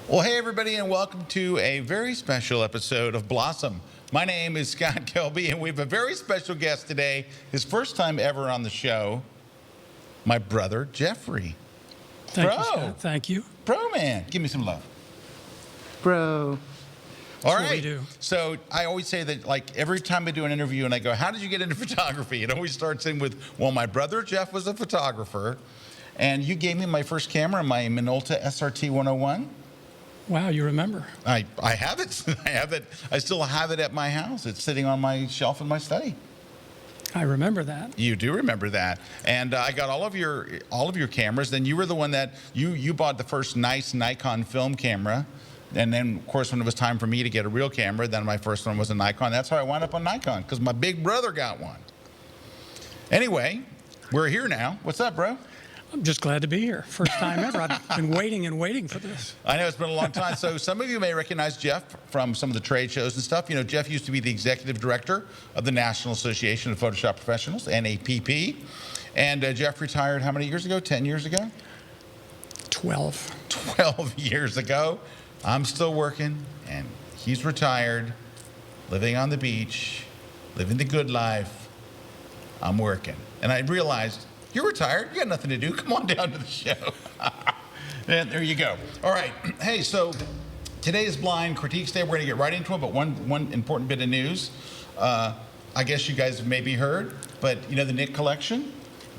Well, hey, everybody, and welcome to a very special episode of Blossom. My name is Scott Kelby, and we have a very special guest today, his first time ever on the show, my brother, Jeffrey. Thank you, Scott. Thank you. Bro, man, give me some love. Bro. All That's right. what we do. So I always say that, like, every time I do an interview and I go, how did you get into photography? It always starts in with, well, my brother, Jeff, was a photographer, and you gave me my first camera, my Minolta SRT 101. Wow, you remember. I have it. I have it. I still have it at my house. It's sitting on my shelf in my study. I remember that. You do remember that. And I got all of your cameras. Then you were the one that you bought the first nice Nikon film camera. And then, of course, when it was time for me to get a real camera, then my first one was a Nikon. That's how I wound up on Nikon, because my big brother got one. Anyway, we're here now. What's up, bro? I'm just glad to be here. First time ever. I've been waiting and waiting for this. I know, it's been a long time. So some of you may recognize Jeff from some of the trade shows and stuff. You know, Jeff used to be the executive director of the National Association of Photoshop Professionals, NAPP. And Jeff retired how many years ago? 10 years ago? 12. 12 years ago. I'm still working, and he's retired, living on the beach, living the good life. I'm working. And I realized, you're retired. You got nothing to do. Come on down to the show. And there you go. All right. Hey, so today is Blind Critiques Day. We're going to get right into it, but one important bit of news. I guess you guys have maybe heard, but you know the Nick collection?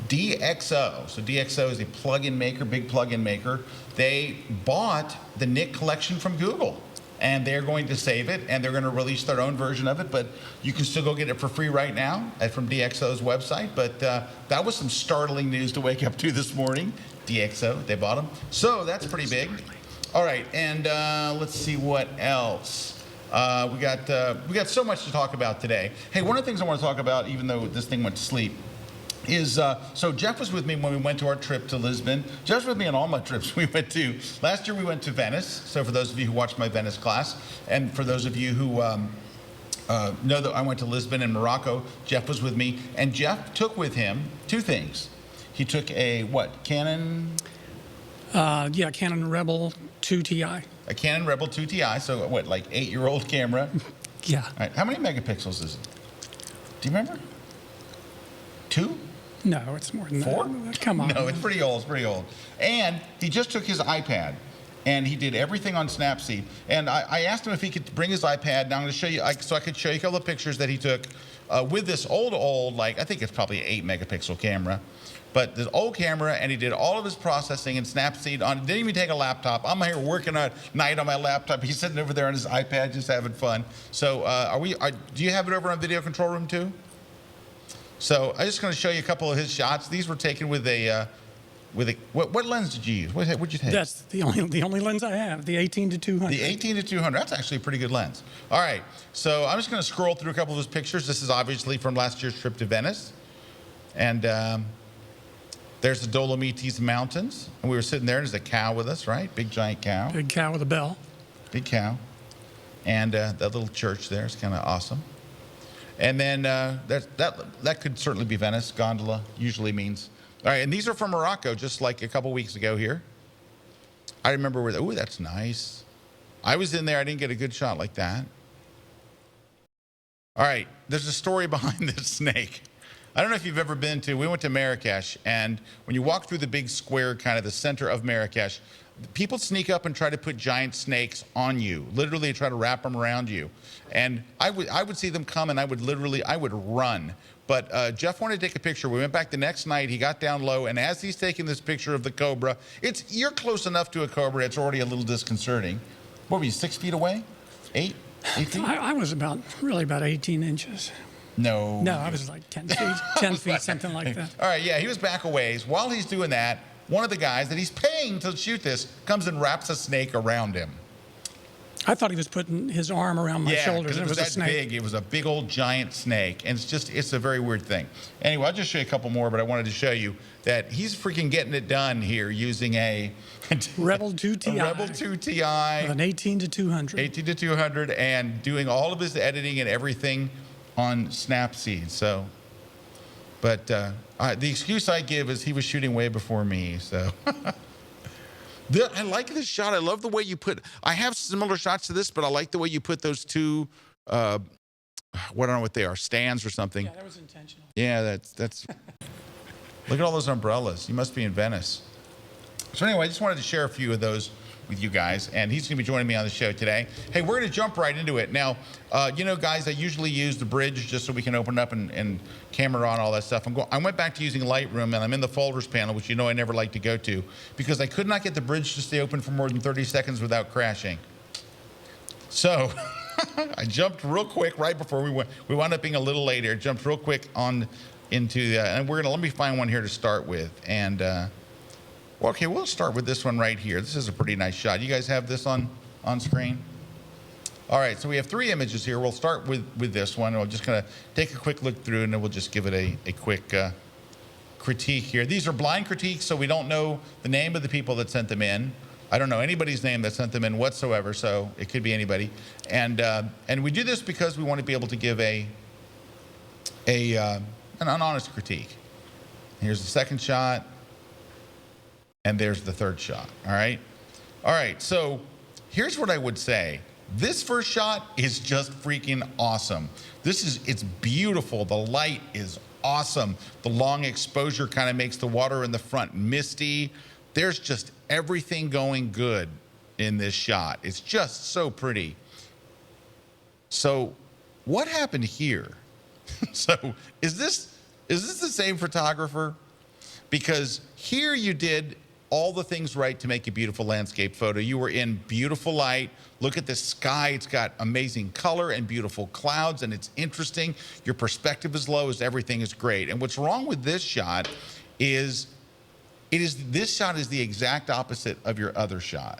DxO. So DxO is a plug-in maker, big plug-in maker. They bought the Nick collection from Google, and they're going to save it, and they're going to release their own version of it, but you can still go get it for free right now from DxO's website. But that was some startling news to wake up to this morning. DxO, they bought them. So that's pretty big. All right, and let's see what else. We got so much to talk about today. Hey, one of the things I want to talk about, even though this thing went to sleep, is so Jeff was with me when we went to our trip to Lisbon. Jeff's with me on all my trips we went to. Last year we went to Venice. So for those of you who watched my Venice class, and for those of you who know that I went to Lisbon and Morocco, Jeff was with me, and Jeff took with him two things. He took a what? Canon? Yeah, Canon Rebel 2 Ti. A Canon Rebel 2 Ti. So what, like 8-year-old camera? Yeah. All right. How many megapixels is it? Do you remember? 2? No, it's more than 4? that. Come on. No, it's pretty old. It's pretty old. And he just took his iPad, and he did everything on Snapseed. And I asked him if he could bring his iPad. Now I'm going to show you, so I could show you a couple of pictures that he took with this old, like I think it's probably an 8-megapixel camera. But this old camera, and he did all of his processing in Snapseed on. Didn't even take a laptop. I'm here working at night on my laptop. He's sitting over there on his iPad, just having fun. So, do you have it over on Video Control Room too? So I'm just going to show you a couple of his shots. These were taken with a what lens did you use? What'd you take? That's the only lens I have, the 18 to 200. The 18 to 200. That's actually a pretty good lens. All right. So I'm just going to scroll through a couple of his pictures. This is obviously from last year's trip to Venice, and there's the Dolomites Mountains, and we were sitting there, and there's a cow with us, right? Big giant cow. Big cow with a bell. Big cow, and that little church there is kind of awesome. And then that could certainly be Venice. Gondola usually means. All right, and these are from Morocco, just like a couple weeks ago here. I remember where, ooh, that's nice. I was in there, I didn't get a good shot like that. All right, there's a story behind this snake. I don't know if you've ever been to, we went to Marrakesh, and when you walk through the big square, kind of the center of Marrakesh, people sneak up and try to put giant snakes on you, literally try to wrap them around you. And I would see them come, and I would run. But Jeff wanted to take a picture. We went back the next night. He got down low, and as he's taking this picture of the cobra, you're close enough to a cobra, it's already a little disconcerting. What were you, 6 feet away? 8 feet? I was about 18 inches. No. No, I was like 10 feet, 10 feet, something like that. All right, yeah, he was back a ways. While he's doing that, one of the guys that he's paying to shoot this comes and wraps a snake around him. I thought he was putting his arm around my Yeah, shoulders, because and it was a that snake. big. It was a big old giant snake, and it's a very weird thing. Anyway, I'll just show you a couple more, but I wanted to show you that he's freaking getting it done here using a Rebel 2 Ti. a Rebel 2 Ti, An 18 to 200. 18 to 200, and doing all of his editing and everything on Snapseed. So, but the excuse I give is he was shooting way before me. So. I like this shot. I love the way you put. I have similar shots to this, but I like the way you put those two. I don't know what they are, stands or something. Yeah, that was intentional. Yeah, that's. Look at all those umbrellas. You must be in Venice. So anyway, I just wanted to share a few of those with you guys, and he's going to be joining me on the show today. Hey, we're going to jump right into it. Now, guys, I usually use the bridge just so we can open it up and camera on all that stuff. I went back to using Lightroom, and I'm in the folders panel, which I never like to go to, because I could not get the bridge to stay open for more than 30 seconds without crashing. So I jumped real quick right before we wound up being a little later. Jumped real quick on into, and let me find one here to start with, and. Well, okay, we'll start with this one right here. This is a pretty nice shot. You guys have this on screen? All right, so we have 3 images here. We'll start with this one. We're just going to take a quick look through, and then we'll just give it a quick critique here. These are blind critiques, so we don't know the name of the people that sent them in. I don't know anybody's name that sent them in whatsoever, so it could be anybody. And we do this because we want to be able to give an honest critique. Here's the second shot. And there's the third shot, all right? All right, so here's what I would say. This first shot is just freaking awesome. It's beautiful. The light is awesome. The long exposure kind of makes the water in the front misty. There's just everything going good in this shot. It's just so pretty. So what happened here? So is this the same photographer? Because here you did all the things right to make a beautiful landscape photo. You were in beautiful light. Look at the sky. It's got amazing color and beautiful clouds, and it's interesting. Your perspective is low, everything is great. And what's wrong with this shot is this shot is the exact opposite of your other shot.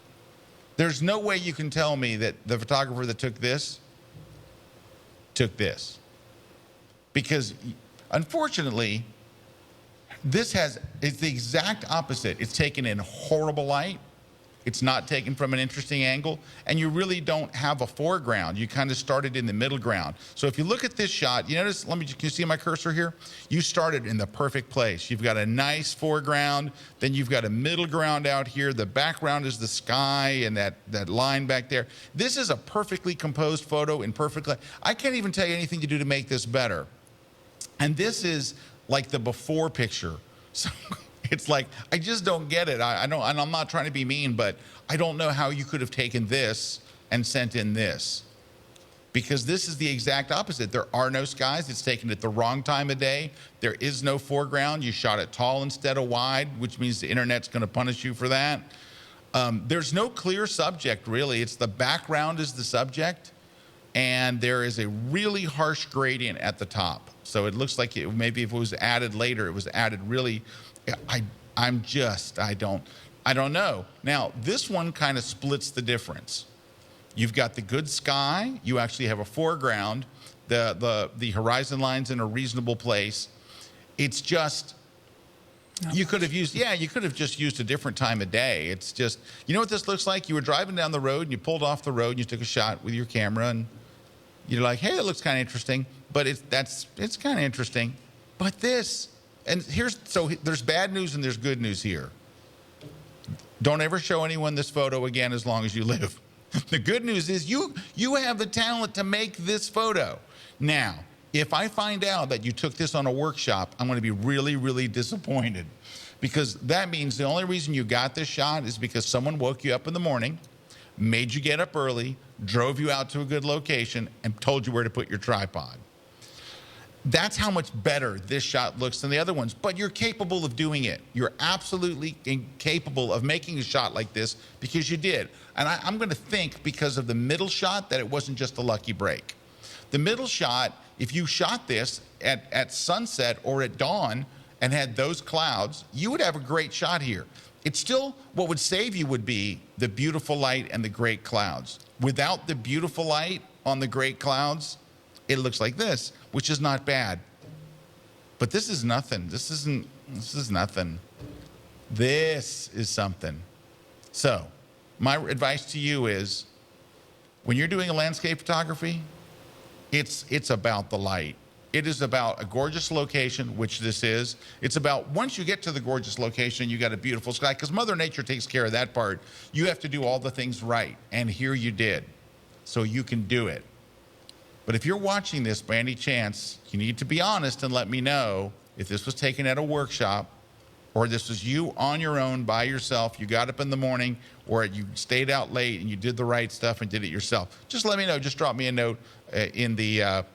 There's no way you can tell me that the photographer that took this. Because unfortunately, it's the exact opposite. It's taken in horrible light. It's not taken from an interesting angle, and you really don't have a foreground. You kind of started in the middle ground. So if you look at this shot, you notice, can you see my cursor here? You started in the perfect place. You've got a nice foreground, then you've got a middle ground out here. The background is the sky and that line back there. This is a perfectly composed photo in perfect light. I can't even tell you anything to do to make this better. And this is like the before picture. So it's like, I just don't get it. I don't, and I'm not trying to be mean, but I don't know how you could have taken this and sent in this. Because this is the exact opposite. There are no skies. It's taken at the wrong time of day. There is no foreground. You shot it tall instead of wide, which means the internet's going to punish you for that. There's no clear subject, really. It's the background is the subject, and there is a really harsh gradient at the top. So it looks like maybe if it was added later, it was added really. I don't know. Now this one kind of splits the difference. You've got the good sky. You actually have a foreground. The horizon line's in a reasonable place. It's just. You could have just used a different time of day. It's just, you know what this looks like? You were driving down the road and you pulled off the road and you took a shot with your camera and you're like, hey, it looks kind of interesting. But it's kind of interesting. But this, and there's bad news and there's good news here. Don't ever show anyone this photo again as long as you live. The good news is you have the talent to make this photo. Now, if I find out that you took this on a workshop, I'm going to be really, really disappointed, because that means the only reason you got this shot is because someone woke you up in the morning, made you get up early, drove you out to a good location, and told you where to put your tripod. That's how much better this shot looks than the other ones, but you're capable of doing it. You're absolutely capable of making a shot like this because you did. And I'm going to think, because of the middle shot, that it wasn't just a lucky break. The middle shot, if you shot this at sunset or at dawn and had those clouds, you would have a great shot here. It's still, what would save you would be the beautiful light and the great clouds. without the beautiful light on the great clouds, it looks like this, which is not bad. But this is nothing. This is nothing. This is something. So, my advice to you is, when you're doing a landscape photography, it's about the light. It is about a gorgeous location, which this is. It's about once you get to the gorgeous location, you got a beautiful sky, because Mother Nature takes care of that part. You have to do all the things right, and here you did. So you can do it. But if you're watching this by any chance, you need to be honest and let me know if this was taken at a workshop, or this was you on your own by yourself. You got up in the morning, or you stayed out late and you did the right stuff and did it yourself. Just let me know. Just drop me a note in the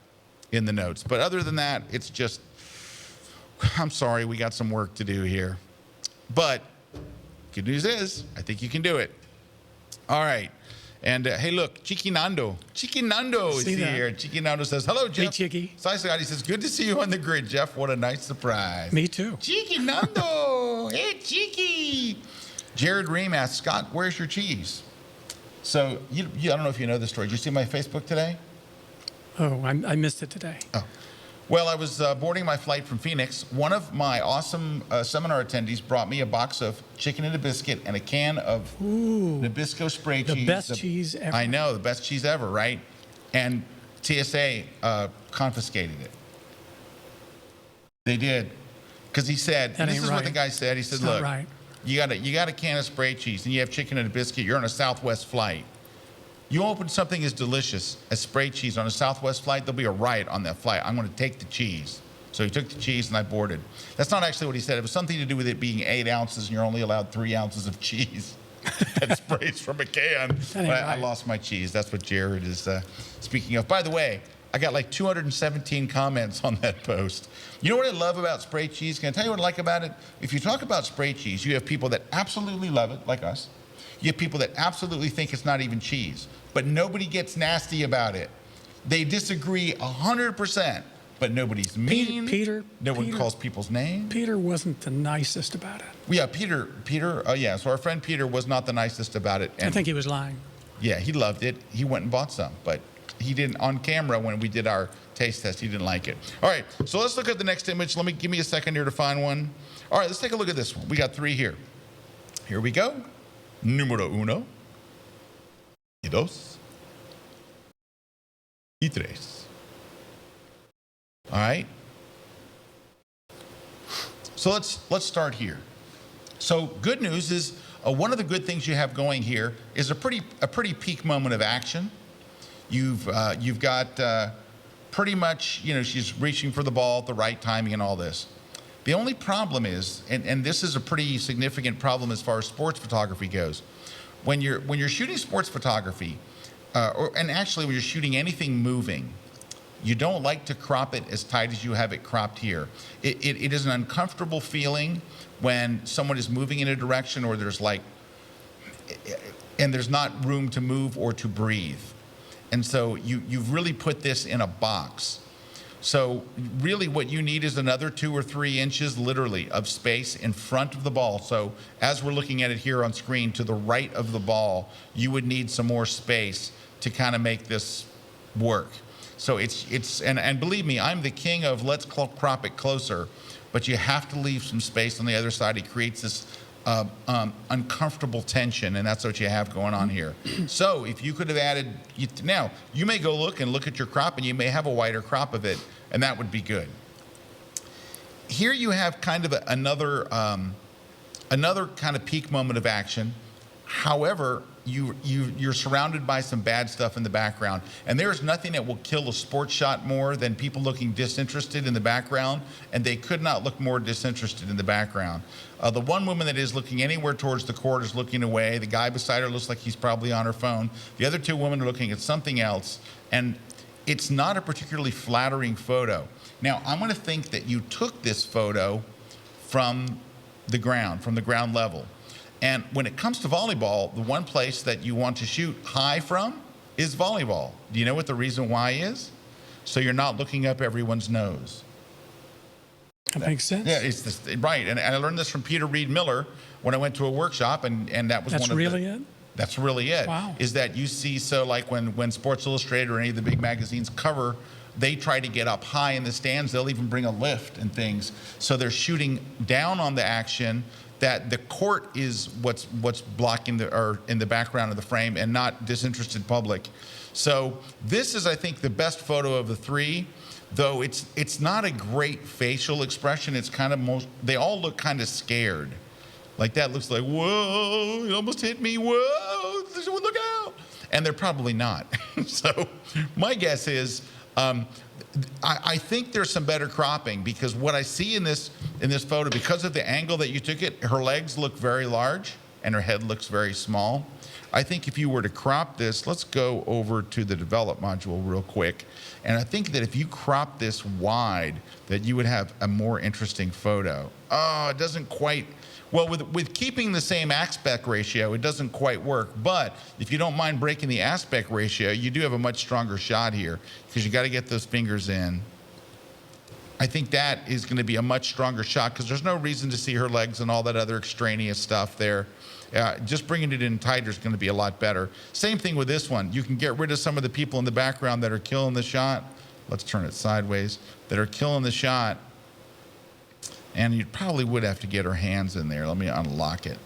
notes. But other than that, it's just, I'm sorry, we got some work to do here. But good news is, I think you can do it. All right. And hey, look, Chiqui Nando is here. Chiqui Nando says, hello, Jeff. Hey, Chiqui. Sai Sagati says, good to see you on the grid, Jeff. What a nice surprise. Me too. Chiqui Nando. Hey, Chiqui. Jared Ream asks, Scott, where's your cheese? So I don't know if you know this story. Did you see my Facebook today? Oh, I missed it today. Oh. Well, I was boarding my flight from Phoenix. One of my awesome seminar attendees brought me a box of chicken and a biscuit and a can of Nabisco spray cheese. The best cheese ever. I know, the best cheese ever, right? And TSA confiscated it. They did. Because he said, and this is what the guy said. He said, look, right. you got a can of spray cheese and you have chicken and a biscuit. You're on a Southwest flight. You open something as delicious as spray cheese on a Southwest flight, there'll be a riot on that flight. I'm going to take the cheese. So he took the cheese and I boarded. That's not actually what he said. It was something to do with it being 8 ounces and you're only allowed 3 ounces of cheese that sprays from a can. But I lost my cheese. That's what Jared is speaking of. By the way, I got like 217 comments on that post. You know what I love about spray cheese? Can I tell you what I like about it? If you talk about spray cheese, you have people that absolutely love it, like us. You have people that absolutely think it's not even cheese, but nobody gets nasty about it. They disagree 100%, but nobody's mean. No one calls people's names. Peter wasn't the nicest about it. Yeah, Peter, so our friend Peter was not the nicest about it. And I think he was lying. Yeah, he loved it. He went and bought some, but he didn't, on camera when we did our taste test, he didn't like it. All right, so let's look at the next image. Give me a second here to find one. All right, let's take a look at this one. We got 3 here. Here we go. Número 1, y 2, y 3. All right. So let's start here. So good news is one of the good things you have going here is a pretty peak moment of action. You've got pretty much, she's reaching for the ball at the right timing and all this. The only problem is, and this is a pretty significant problem as far as sports photography goes, when you're shooting sports photography, and actually when you're shooting anything moving, you don't like to crop it as tight as you have it cropped here. It is an uncomfortable feeling when someone is moving in a direction or there's not room to move or to breathe. And so you've really put this in a box. So really what you need is another 2 or 3 inches literally of space in front of the ball. So as we're looking at it here on screen, to the right of the ball, you would need some more space to kind of make this work. So and believe me, I'm the king of let's crop it closer, but you have to leave some space on the other side. It creates this uncomfortable tension, and that's what you have going on here. So if you could have added, now you may go look at your crop and you may have a wider crop of it, and that would be good. Here you have kind of another kind of peak moment of action. However, you're surrounded by some bad stuff in the background, and there is nothing that will kill a sports shot more than people looking disinterested in the background, and they could not look more disinterested in the background. The one woman that is looking anywhere towards the court is looking away. The guy beside her looks like he's probably on her phone. The other 2 women are looking at something else, and it's not a particularly flattering photo. Now, I'm going to think that you took this photo from the ground level. And when it comes to volleyball, the one place that you want to shoot high from is volleyball. Do you know what the reason why is? So you're not looking up everyone's nose. That makes sense. Yeah, it's this, right. And I learned this from Peter Reed Miller when I went to a workshop, and that was That's one of really the, it? That's really it. Wow. Is that you see, so like when Sports Illustrated or any of the big magazines cover, they try to get up high in the stands. They'll even bring a lift and things. So they're shooting down on the action, that the court is what's blocking or in the background of the frame, and not disinterested public. So this is, I think, the best photo of the three, though it's not a great facial expression. It's kind of they all look kind of scared. Like that looks like, whoa, it almost hit me, whoa, look out. And they're probably not. So my guess is, I think there's some better cropping, because what I see in this photo, because of the angle that you took it, her legs look very large and her head looks very small. I think if you were to crop this, let's go over to the develop module real quick. And I think that if you crop this wide, that you would have a more interesting photo. Oh, it doesn't quite, well, with keeping the same aspect ratio, it doesn't quite work. But if you don't mind breaking the aspect ratio, you do have a much stronger shot here, because you got to get those fingers in. I think that is going to be a much stronger shot, because there's no reason to see her legs and all that other extraneous stuff there. Just bringing it in tighter is going to be a lot better. Same thing with this one. You can get rid of some of the people in the background that are killing the shot. Let's turn it sideways. That are killing the shot. And you probably would have to get her hands in there. Let me unlock it.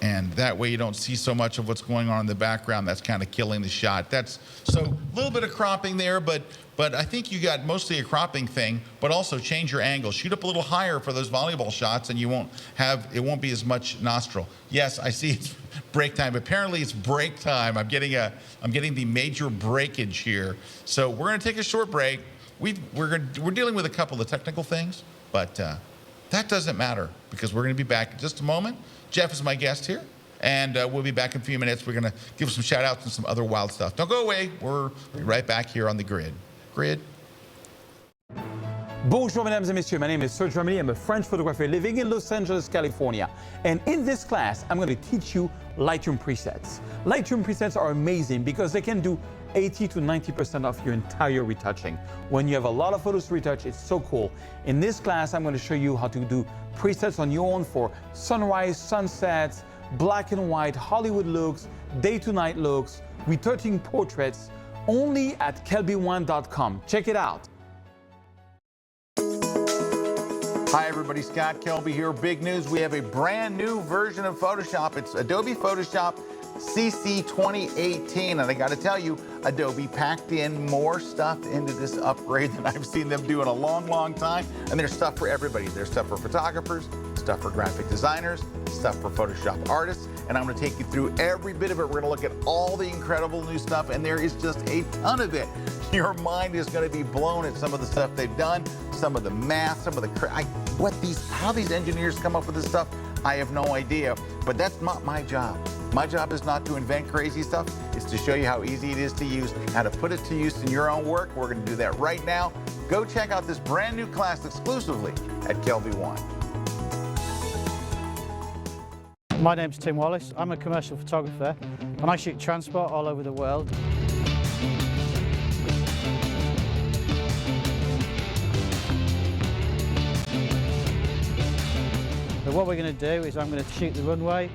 And that way you don't see so much of what's going on in the background that's kind of killing the shot. That's so a little bit of cropping there, but I think you got mostly a cropping thing, but also change your angle. Shoot up a little higher for those volleyball shots, and it won't be as much nostril. Yes, I see it's break time. Apparently it's break time. I'm getting the major breakage here. So we're going to take a short break. We're dealing with a couple of technical things, but that doesn't matter, because we're going to be back in just a moment. Jeff is my guest here, and we'll be back in a few minutes. We're going to give some shout outs and some other wild stuff. Don't go away. We're right back here on the grid. Bonjour, mesdames et messieurs. My name is Serge Romilly. I'm a French photographer living in Los Angeles, California. And in this class, I'm going to teach you Lightroom presets. Lightroom presets are amazing because they can do 80 to 90% of your entire retouching. When you have a lot of photos to retouch, it's so cool. In this class, I'm going to show you how to do presets on your own for sunrise, sunsets, black and white, Hollywood looks, day to night looks, retouching portraits, only at KelbyOne.com. Check it out. Hi everybody, Scott Kelby here. Big news, we have a brand new version of Photoshop. It's Adobe Photoshop CC 2018, and I got to tell you, Adobe packed in more stuff into this upgrade than I've seen them do in a long time. And there's stuff for everybody. There's stuff for photographers, stuff for graphic designers, stuff for Photoshop artists, and I'm going to take you through every bit of it. We're going to look at all the incredible new stuff, and there is just a ton of it. Your mind is going to be blown at some of the stuff they've done, some of the math, some of the how these engineers come up with this stuff. I have no idea, but that's not my job. My job is not to invent crazy stuff. It's to show you how easy it is to use, how to put it to use in your own work. We're going to do that right now. Go check out this brand new class exclusively at KelbyOne. My name's Tim Wallace. I'm a commercial photographer and I shoot transport all over the world. So what we're going to do is I'm going to shoot the runway,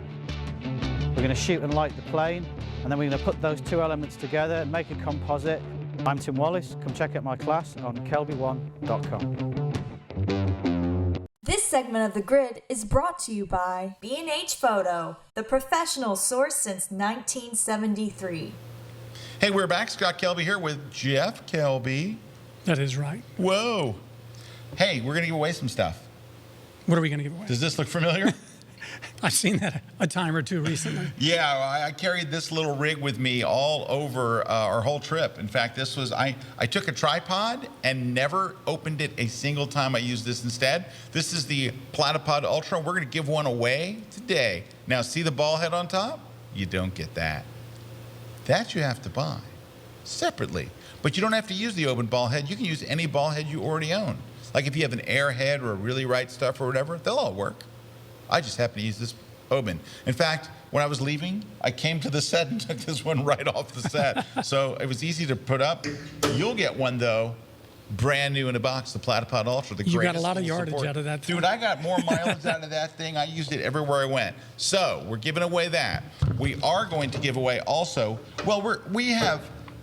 we're going to shoot and light the plane, and then we're going to put those two elements together and make a composite. I'm Tim Wallace. Come check out my class on KelbyOne.com. This segment of The Grid is brought to you by B&H Photo, the professional source since 1973. Hey, we're back. Scott Kelby here with Jeff Kelby. That is right. Whoa. Hey, we're going to give away some stuff. What are we going to give away? Does this look familiar? I've seen that a time or two recently. Yeah, I carried this little rig with me all over our whole trip. In fact, this was, I took a tripod and never opened it a single time I used this instead. This is the Platypod Ultra. We're going to give one away today. Now, see the ball head on top? You don't get that. That you have to buy separately. But you don't have to use the open ball head. You can use any ball head you already own. Like if you have an airhead or a really right stuff or whatever, they'll all work. I just happen to use this open. In fact, when I was leaving, I came to the set and took this one right off the set. So it was easy to put up. You'll get one though brand new in a box, the Platypod Ultra. The You got a greatest lot of little yardage support. out of that thing. Dude, I got more mileage out of that thing. I used it everywhere I went. So we're giving away that. We are going to give away also, well,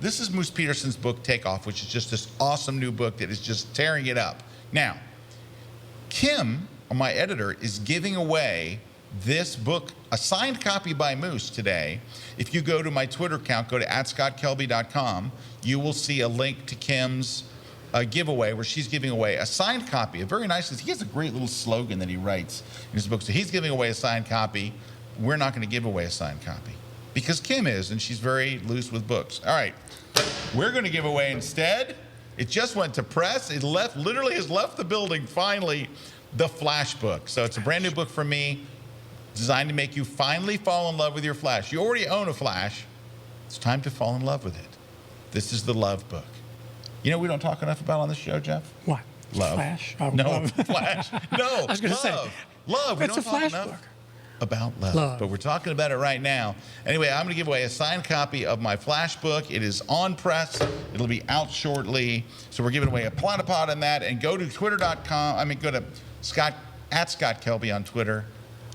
this is Moose Peterson's book, Takeoff, which is just this awesome new book that is just tearing it up. Now, Kim, my editor, is giving away this book, a signed copy by Moose today. If you go to my Twitter account, go to @scottkelby.com, you will see a link to Kim's giveaway where she's giving away a signed copy. A very nice, he has a great little slogan that he writes in his book. So he's giving away a signed copy. We're not going to give away a signed copy because Kim is, and she's very loose with books. All right, we're going to give away instead, it just went to press. It literally has left the building finally, the Flash book. So it's a brand new book from me, designed to make you finally fall in love with your Flash. You already own a Flash. It's time to fall in love with it. This is the love book. You know we don't talk enough about on this show, Jeff? What? Love. Flash? Oh, No, love. Flash. No, I was going to say. Love. We It's don't a talk Flash enough book. about love, but we're talking about it right now. Anyway, I'm going to give away a signed copy of my Flash book. It is on press. It'll be out shortly. So we're giving away a Platypod on that. And go to twitter.com. Go to Scott Kelby on Twitter.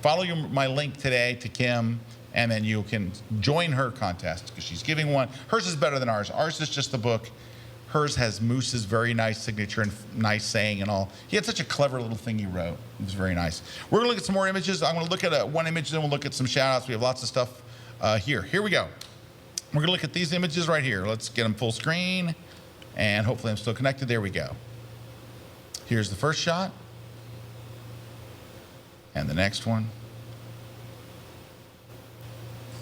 Follow my link today to Kim, and then you can join her contest because she's giving one. Hers is better than ours. Ours is just the book. Hers has Moose's very nice signature and nice saying and all. He had such a clever little thing he wrote. It was very nice. We're going to look at some more images. I'm going to look at one image, then we'll look at some shout-outs. We have lots of stuff here. Here we go. We're going to look at these images right here. Let's get them full screen, and hopefully I'm still connected. There we go. Here's the first shot, and the next one.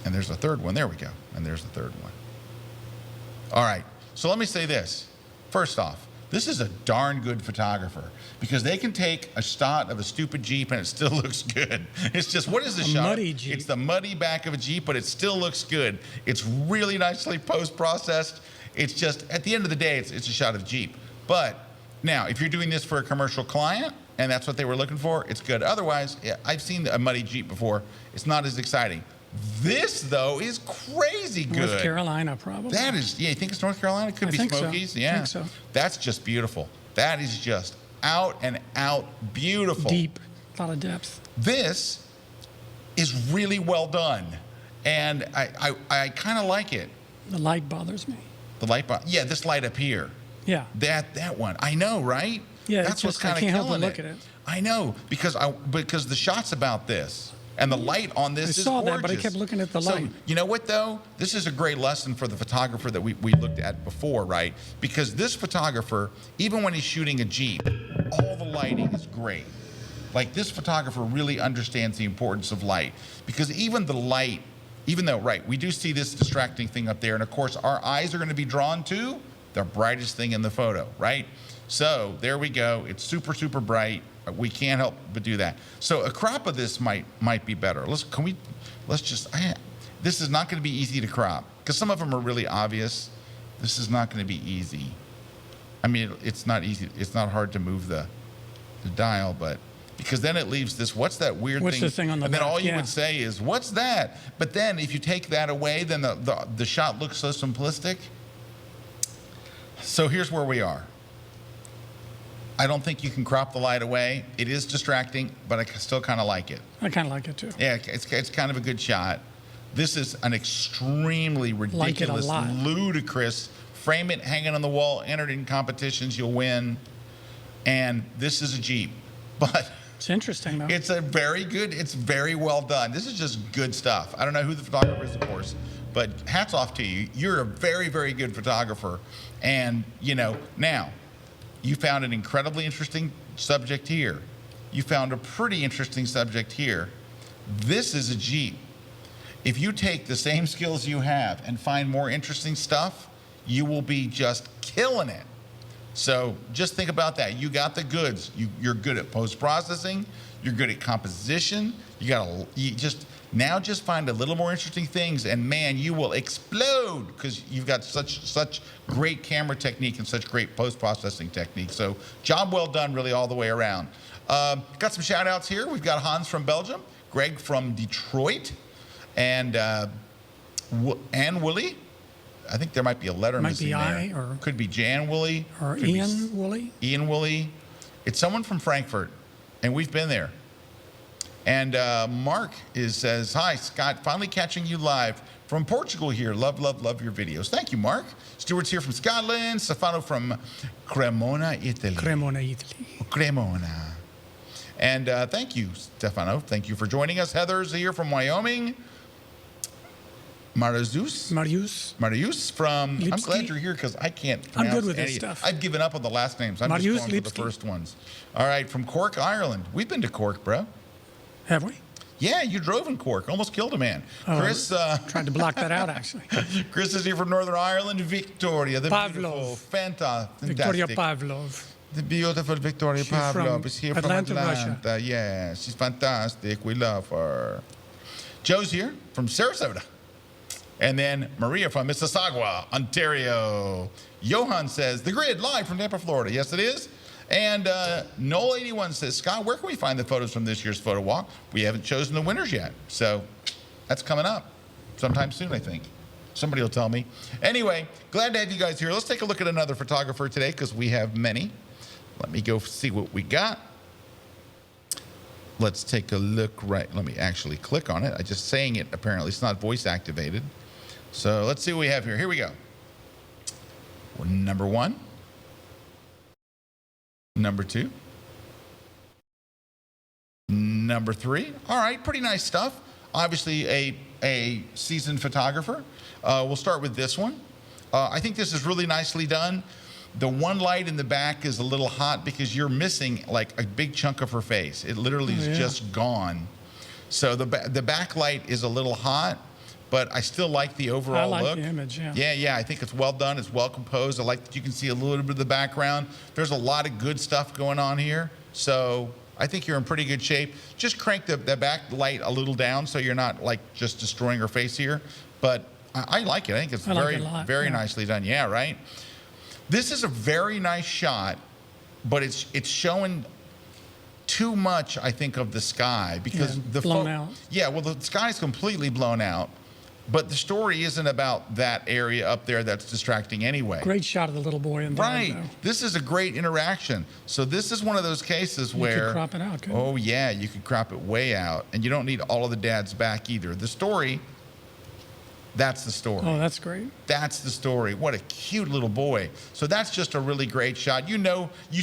And there's the third one. There we go. And there's the third one. All right. So let me say this. First off, this is a darn good photographer because they can take a shot of a stupid Jeep and it still looks good. It's just, what is the shot? Muddy Jeep. It's the muddy back of a Jeep, but it still looks good. It's really nicely post-processed. It's just, at the end of the day, it's a shot of Jeep. But now, if you're doing this for a commercial client and that's what they were looking for, it's good. Otherwise, yeah, I've seen a muddy Jeep before. It's not as exciting. This, though, is crazy good. North Carolina, probably. That is, yeah, you think it's North Carolina? It could be Smokies. So. Yeah. I think so. That's just beautiful. That is just out and out beautiful. Deep, a lot of depth. This is really well done. And I kind of like it. The light bothers me. The light, yeah, this light up here. Yeah. That one. I know, right? Yeah, That's what's just, I kind of can't help killing but look at it. I know, because the shots about this and the light on this is saw gorgeous. that, but I kept looking at the light. So, you know what, though? This is a great lesson for the photographer that we looked at before, right? Because this photographer, even when he's shooting a Jeep, all the lighting is great. Like, this photographer really understands the importance of light. Because even the light, even though, right, we do see this distracting thing up there, and of course, our eyes are going to be drawn to the brightest thing in the photo, right? So there we go. It's super, super bright. We can't help but do that. So a crop of this might be better. This is not going to be easy to crop because some of them are really obvious. This is not going to be easy. I mean, it's not easy. It's not hard to move the dial, but because then it leaves this, what's that weird thing? What's the thing on the And then back? all you Yeah. would say is, what's that? But then if you take that away, then the shot looks so simplistic. So here's where we are. I don't think you can crop the light away. It is distracting, but I still kind of like it. I kind of like it too. Yeah, it's kind of a good shot. This is an extremely ridiculous, lot. ludicrous, frame it, hang it on the wall, enter it in competitions, you'll win. And this is a Jeep. But It's interesting, though. it's it's very well done. This is just good stuff. I don't know who the photographer is, of course, but hats off to you. You're a very, very good photographer. And, now, you found an incredibly interesting subject here. You found a pretty interesting subject here. This is a Jeep. If you take the same skills you have and find more interesting stuff, you will be just killing it. So just think about that. You got the goods. You're good at post-processing. You're good at composition. Just find a little more interesting things, and man, you will explode because you've got such great camera technique and such great post-processing technique. So job well done, really, all the way around. Got some shout-outs here. We've got Hans from Belgium, Greg from Detroit, and Anne Woolley I think there might be a letter Might missing be there. I or- could be Jan Woolley. Or could be Ian Woolley. Ian Woolley. It's someone from Frankfurt, and we've been there. And Mark says, hi, Scott, finally catching you live from Portugal here. Love, love, love your videos. Thank you, Mark. Stuart's here from Scotland. Stefano from Cremona, Italy. Cremona, Italy. Cremona. And thank you, Stefano. Thank you for joining us. Heather's here from Wyoming. Marius from, I'm Lipski. glad you're here because I can't I'm pronounce good with this any. stuff. I've given up on the last names. I'm Marius just going for the Lipski. first ones. All right, from Cork, Ireland. We've been to Cork, bro. Have we? Yeah, you drove in Cork. Almost killed a man. Oh, Chris, Tried to block that out, actually. Chris is here from Northern Ireland. Victoria, the Pavlov. beautiful, fantastic. Victoria Pavlov. The beautiful Victoria She's Pavlov from is here Atlanta, from Atlanta. Russia. Yeah, she's fantastic. We love her. Joe's here from Sarasota. And then Maria from Mississauga, Ontario. Johan says, The Grid, live from Tampa, Florida. Yes, it is. And Noel81 says, Scott, where can we find the photos from this year's photo walk? We haven't chosen the winners yet. So that's coming up sometime soon, I think. Somebody will tell me. Anyway, glad to have you guys here. Let's take a look at another photographer today because we have many. Let me go see what we got. Let's take a look right. Let me actually click on it. I just saying it, apparently. It's not voice activated. So let's see what we have here. Here we go. Number 1. Number 2. Number 3. All right, pretty nice stuff. Obviously a seasoned photographer. We'll start with this one. I think this is really nicely done. The one light in the back is a little hot because you're missing like a big chunk of her face. It literally is just gone. So the back light is a little hot, but I still like the overall look. I like the image, yeah. Yeah, I think it's well done. It's well composed. I like that you can see a little bit of the background. There's a lot of good stuff going on here. So I think you're in pretty good shape. Just crank the back light a little down so you're not like just destroying her face here. But I like it. I think it's very nicely done. Yeah, right? This is a very nice shot, but it's showing too much, I think, of the sky because the blown out. Yeah, well, the sky's completely blown out, but the story isn't about that area up there that's distracting anyway. Great shot of the little boy in there. Right. Though. This is a great interaction. So this is one of those cases where You could crop it out, couldn't you? Oh yeah, you could crop it way out, and you don't need all of the dad's back either. The story. That's the story. Oh, that's great. That's the story. What a cute little boy. So that's just a really great shot. You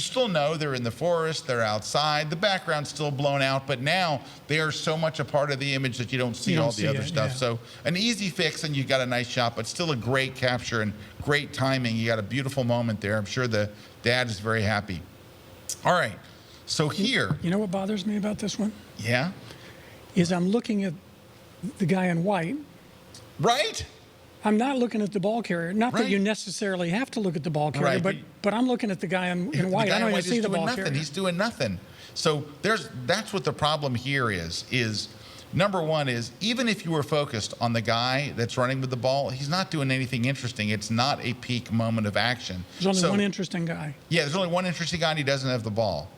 still know they're in the forest, they're outside, the background's still blown out, but now they are so much a part of the image that you don't see all the other stuff. Yeah. So an easy fix and you got a nice shot, but still a great capture and great timing. You got a beautiful moment there. I'm sure the dad is very happy. All right, so here. You know what bothers me about this one? Yeah? Is I'm looking at the guy in white. Right? I'm not looking at the ball carrier. Not that Right. you necessarily have to look at the ball carrier, Right, but I'm looking at the guy in The white. guy I in don't white even see is the doing ball nothing. carrier. He's doing nothing. So that's what the problem here is number one is even if you were focused on the guy that's running with the ball, he's not doing anything interesting. It's not a peak moment of action. There's only one interesting guy. Yeah, there's only one interesting guy and he doesn't have the ball.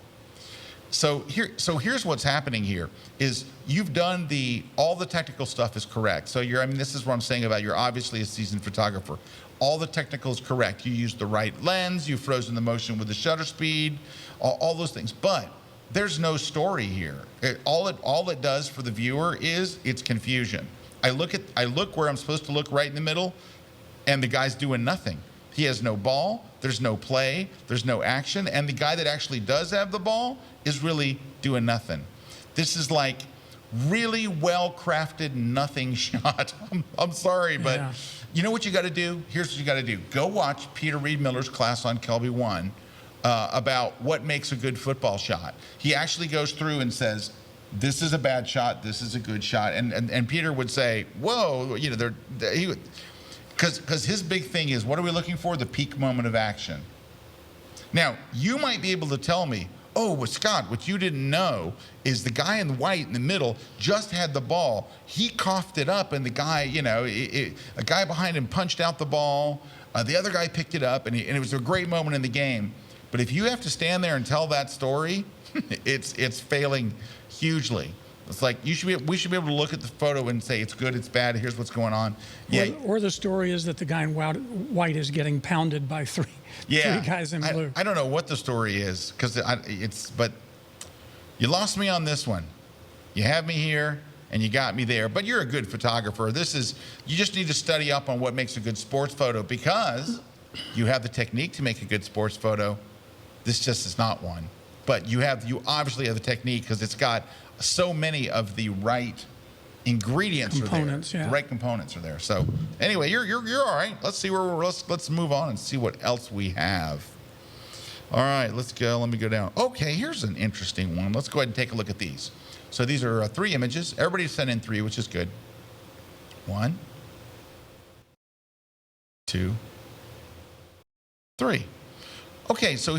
So here's what's happening here is you've done all the technical stuff is correct. So this is what I'm saying about you're obviously a seasoned photographer. All the technical is correct. You used the right lens, you've frozen the motion with the shutter speed, all those things. But there's no story here. All it does for the viewer is it's confusion. I look where I'm supposed to look right in the middle, and the guy's doing nothing. He has no ball, there's no play, there's no action, and the guy that actually does have the ball is really doing nothing. This is like really well-crafted nothing shot. I'm sorry, but you know what you got to do? Here's what you got to do. Go watch Peter Reed Miller's class on KelbyOne about what makes a good football shot. He actually goes through and says, this is a bad shot, this is a good shot. And Peter would say, whoa, because his big thing is, what are we looking for? The peak moment of action. Now, you might be able to tell me, oh, well, Scott, what you didn't know is the guy in white in the middle just had the ball. He coughed it up, and the guy, a guy behind him punched out the ball. The other guy picked it up, and it was a great moment in the game. But if you have to stand there and tell that story, it's failing hugely. It's like we should be able to look at the photo and say it's good, it's bad, here's what's going on. Yeah. Or the story is that the guy in white is getting pounded by three guys in blue. I don't know what the story is, but you lost me on this one. You have me here and you got me there, but you're a good photographer. You just need to study up on what makes a good sports photo, because you have the technique to make a good sports photo. This just is not one. But you obviously have the technique, because it's got so many of the right ingredients components, are there. yeah. The right components are there. So anyway, you're all right. Let's see let's move on and see what else we have. All right, let's go. Let me go down. Okay, here's an interesting one. Let's go ahead and take a look at these. So these are 3 images. Everybody sent in 3, which is good. 1, 2, 3. Okay, so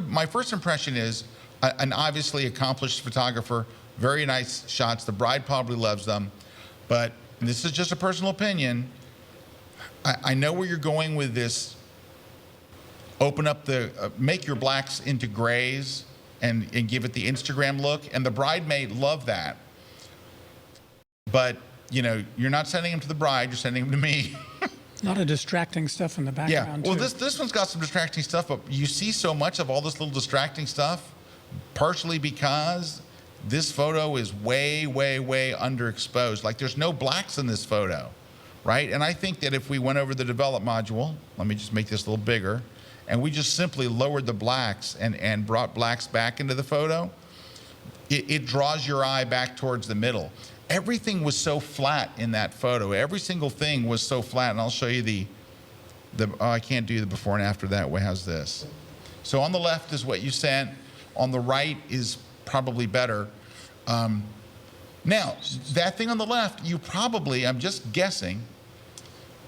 my first impression is an obviously accomplished photographer, very nice shots. The bride probably loves them, but this is just a personal opinion. I know where you're going with this. Open up make your blacks into grays and give it the Instagram look, and the bride may love that. But, you're not sending them to the bride, you're sending them to me. A lot of distracting stuff in the background, well, too. this one's got some distracting stuff, but you see so much of all this little distracting stuff, partially because this photo is way, way, way underexposed. Like, there's no blacks in this photo, right? And I think that if we went over the develop module, let me just make this a little bigger, and we just simply lowered the blacks and brought blacks back into the photo, it draws your eye back towards the middle. Everything was so flat in that photo. Every single thing was so flat, and I'll show you I can't do the before and after that way. How's this? So on the left is what you sent. On the right is probably better. Now, that thing on the left, I'm just guessing,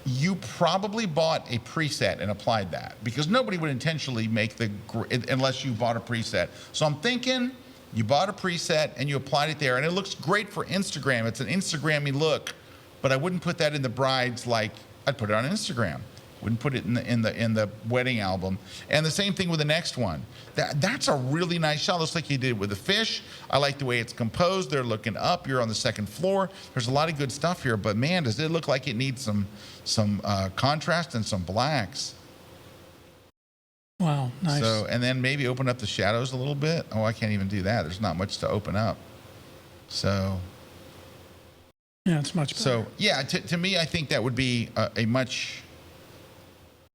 you probably bought a preset and applied that, because nobody would intentionally make unless you bought a preset. So I'm thinking you bought a preset and you applied it there, and it looks great for Instagram. It's an Instagram-y look, but I wouldn't put that in the bride's, I'd put it on Instagram. Wouldn't put it in the wedding album. And the same thing with the next one. That's a really nice shot. Looks like you did it with the fish. I like the way it's composed. They're looking up. You're on the 2nd floor. There's a lot of good stuff here, but man, does it look like it needs some contrast and some blacks. Wow, nice. So, and then maybe open up the shadows a little bit. Oh, I can't even do that. There's not much to open up. So. Yeah, it's much better. So, yeah, to me, I think that would be a much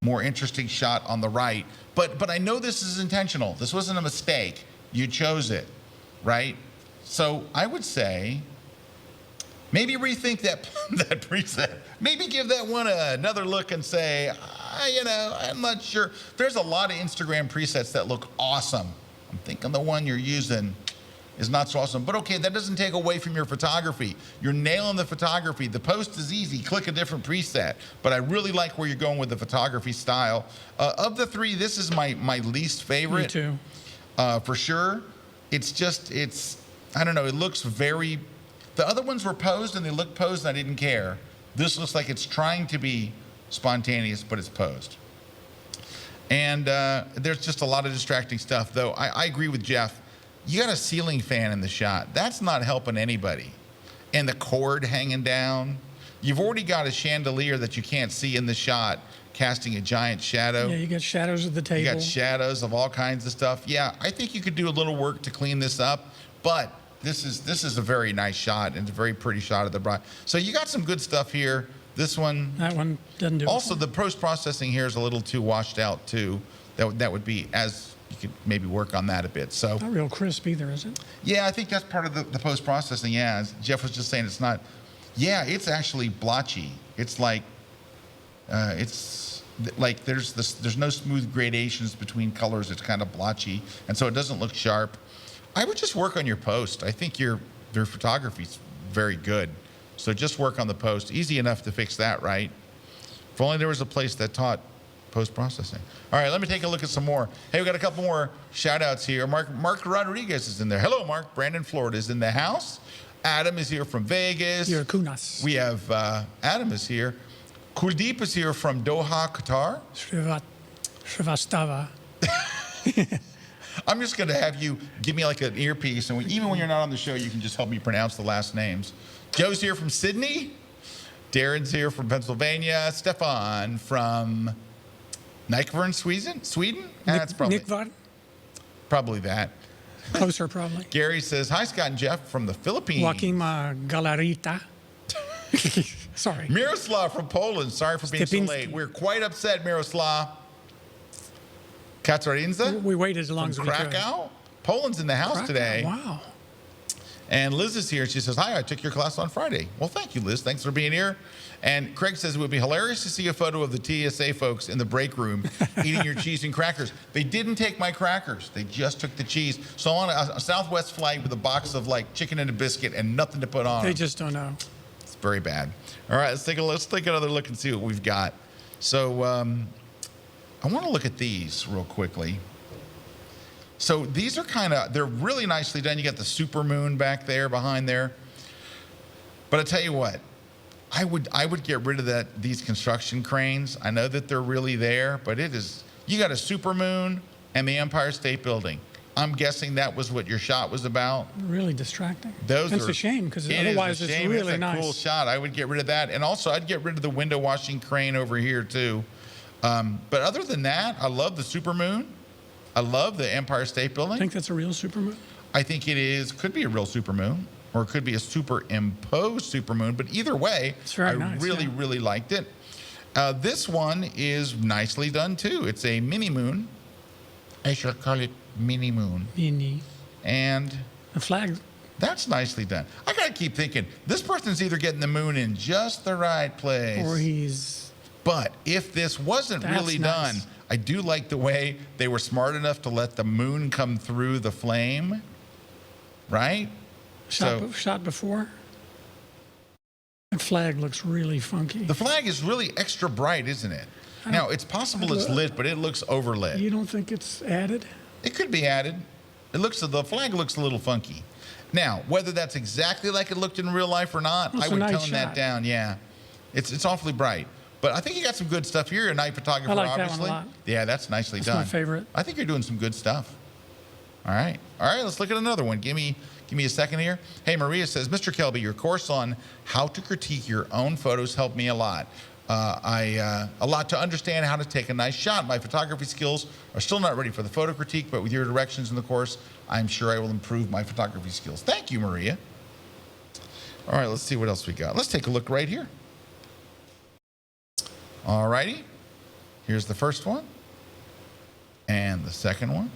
more interesting shot on the right. But I know this is intentional. This wasn't a mistake. You chose it, right? So I would say maybe rethink that preset. Maybe give that one another look and say, I'm not sure. There's a lot of Instagram presets that look awesome. I'm thinking the one you're using is not so awesome. But okay, that doesn't take away from your photography. You're nailing the photography. The post is easy. Click a different preset. But I really like where you're going with the photography style. Of the 3, this is my least favorite. Me too. For sure. I don't know, it looks very, the other ones were posed and they looked posed and I didn't care. This looks like it's trying to be spontaneous, but it's posed. And there's just a lot of distracting stuff, though. I agree with Jeff. You got a ceiling fan in the shot. That's not helping anybody. And the cord hanging down. You've already got a chandelier that you can't see in the shot casting a giant shadow. Yeah, you got shadows of the table. You got shadows of all kinds of stuff. Yeah, I think you could do a little work to clean this up, but this is a very nice shot, and it's a very pretty shot of the bride. So you got some good stuff here. This one. That one doesn't do it. Also, the post-processing here is a little too washed out, too. That would be, as you could maybe work on that a bit. So not real crisp either, is it? yeah, I think that's part of the post-processing. Yeah, as Jeff was just saying, it's not. Yeah, it's actually blotchy. It's like there's no smooth gradations between colors. It's kind of blotchy, and so it doesn't look sharp. I would just work on your post. I think your photography's very good. So just work on the post. Easy enough to fix that, right? If only there was a place that taught post-processing. All right, let me take a look at some more. Hey, we got a couple more shout-outs here. Mark Rodriguez is in there. Hello, Mark. Brandon, Florida is in the house. Adam is here from Vegas. You're Kunas. We have Adam is here. Kuldeep is here from Doha, Qatar. Srivastava. I'm just going to have you give me like an earpiece, and even when you're not on the show, you can just help me pronounce the last names. Joe's here from Sydney. Darren's here from Pennsylvania. Stefan from Nykvarn, Sweden? That's probably Nykvarn? Probably that. Closer, probably. Gary says, hi, Scott and Jeff from the Philippines. Joachim Galarita. Sorry. Miroslav from Poland. Sorry for being so late. We're quite upset, Miroslav. Katarzyna We waited as long as we could. Krakow. Poland's in the house today. Wow. And Liz is here. She says, hi, I took your class on Friday. Well, thank you, Liz. Thanks for being here. And Craig says, it would be hilarious to see a photo of the TSA folks in the break room eating your cheese and crackers. They didn't take my crackers. They just took the cheese. So on a Southwest flight with a box of like chicken and a biscuit and nothing to put on They them. just don't know. It's very bad. All right, let's take another look and see what we've got. So I want to look at these real quickly. So these are they're really nicely done. You got the super moon back there behind there. But I tell you what, I would get rid of these construction cranes. I know that they're really there, but you got a super moon and the Empire State Building. I'm guessing that was what your shot was about. Really distracting. It's a shame because otherwise it's really nice. It's a cool shot. I would get rid of that. And also I'd get rid of the window washing crane over here too. But other than that, I love the super moon. I love the Empire State Building. I think that's a real supermoon. I think it is. Could be a real supermoon, or it could be a superimposed supermoon. But either way, I really liked it. This one is nicely done too. It's a mini moon. I shall call it mini moon. Mini. And the flag. That's nicely done. I gotta keep thinking. This person's either getting the moon in just the right place, or he's. But if this wasn't really done, I do like the way they were smart enough to let the moon come through the flame, right? Shot before. The flag looks really funky. The flag is really extra bright, isn't it? Now, it's possible it's lit, but it looks overlit. You don't think it's added? It could be added. The flag looks a little funky. Now, whether that's exactly like it looked in real life or not, I would tone that down. Yeah, it's awfully bright. But I think you got some good stuff here. A night photographer, I like obviously. That one a lot. Yeah, that's nicely done. That's my favorite. I think you're doing some good stuff. All right. Let's look at another one. Give me a second here. Hey, Maria says, Mr. Kelby, your course on how to critique your own photos helped me a lot. A lot to understand how to take a nice shot. My photography skills are still not ready for the photo critique, but with your directions in the course, I'm sure I will improve my photography skills. Thank you, Maria. All right, let's see what else we got. Let's take a look right here. All righty. Here's the first one, and the second one,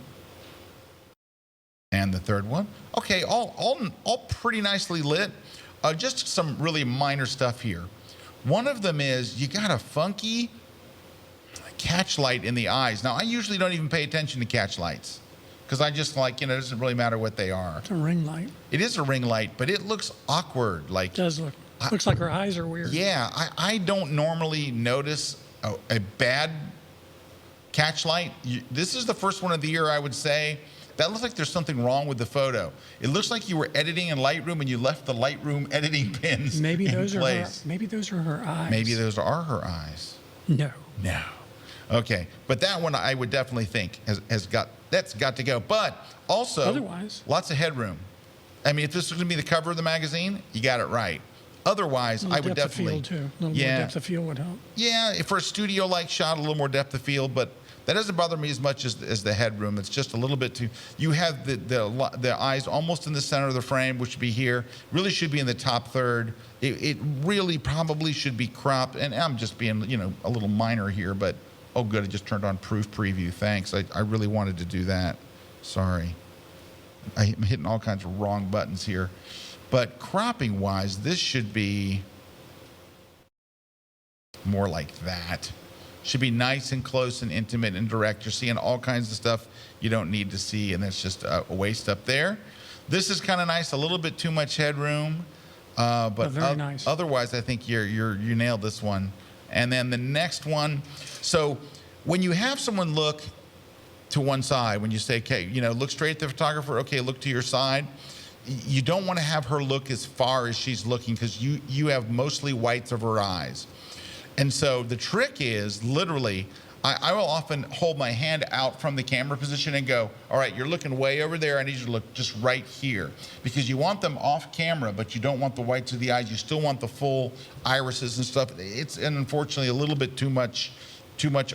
and the third one. Okay, all pretty nicely lit. Just some really minor stuff here. One of them is you got a funky catch light in the eyes. Now, I usually don't even pay attention to catch lights because I just it doesn't really matter what they are. It's a ring light. It is a ring light, but it looks awkward. It does look. Looks like her eyes are weird. Yeah, I don't normally notice a bad catch light. This is the first one of the year, I would say. That looks like there's something wrong with the photo. It looks like you were editing in Lightroom and you left the Lightroom editing pins in place. Maybe those are her eyes. Maybe those are her eyes. No. Okay, but that one I would definitely think that's got to go. But also, otherwise, lots of headroom. I mean, if this was going to be the cover of the magazine, you got it right. Otherwise, I would definitely. Depth of field too. A little more depth of field would help. Yeah, for a studio-like shot, a little more depth of field, but that doesn't bother me as much as the headroom. It's just a little bit too. You have the eyes almost in the center of the frame, which should be here. Really should be in the top third. It really probably should be cropped. And I'm just being a little minor here, but oh good, I just turned on proof preview. Thanks. I really wanted to do that. Sorry, I'm hitting all kinds of wrong buttons here. But cropping wise, this should be more like that. Should be nice and close and intimate and direct. You're seeing all kinds of stuff you don't need to see, and that's just a waste up there. This is kind of nice, a little bit too much headroom, but very nice. Otherwise, I think you nailed this one. And then the next one. So when you have someone look to one side, when you say, okay, look straight at the photographer. Okay, look to your side. You don't want to have her look as far as she's looking because you have mostly whites of her eyes. And so the trick is literally, I will often hold my hand out from the camera position and go, all right, you're looking way over there. I need you to look just right here, because you want them off camera, but you don't want the whites of the eyes. You still want the full irises and stuff. It's unfortunately a little bit too much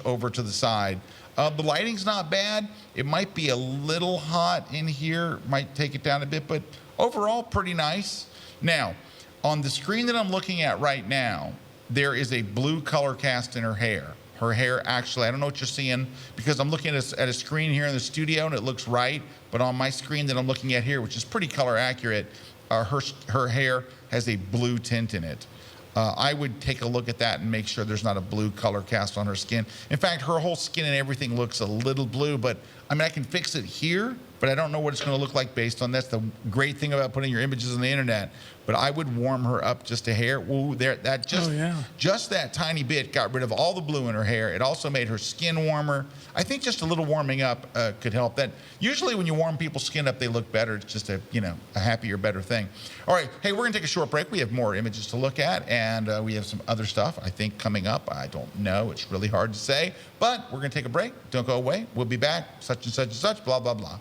over to the side. The lighting's not bad. It might be a little hot in here, might take it down a bit, but overall pretty nice. Now, on the screen that I'm looking at right now, there is a blue color cast in her hair. Her hair, actually, I don't know what you're seeing, because I'm looking at a screen here in the studio and it looks right, but on my screen that I'm looking at here, which is pretty color accurate, her hair has a blue tint in it. I would take a look at that and make sure there's not a blue color cast on her skin. In fact, her whole skin and everything looks a little blue, but I mean, I can fix it here, but I don't know what it's going to look like based on that's the great thing about putting your images on the internet. But I would warm her up just a hair. Ooh, just that tiny bit got rid of all the blue in her hair. It also made her skin warmer. I think just a little warming up could help. That usually when you warm people's skin up, they look better. It's just a happier, better thing. All right, hey, we're gonna take a short break. We have more images to look at, and we have some other stuff I think coming up. I don't know. It's really hard to say, but we're gonna take a break. Don't go away. We'll be back. Such and such and such. Blah blah blah.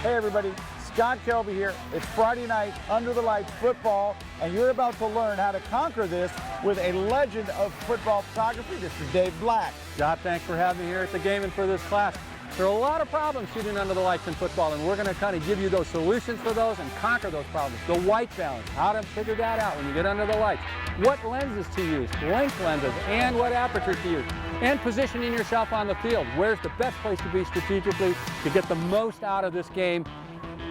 Hey everybody, Scott Kelby here. It's Friday night, Under the Lights football, and you're about to learn how to conquer this with a legend of football photography. This is Dave Black. Scott, thanks for having me here at the game and for this class. There are a lot of problems shooting under the lights in football, and we're going to kind of give you those solutions for those and conquer those problems. The white balance, how to figure that out when you get under the lights. What lenses to use, length lenses, and what aperture to use. And positioning yourself on the field. Where's the best place to be strategically to get the most out of this game?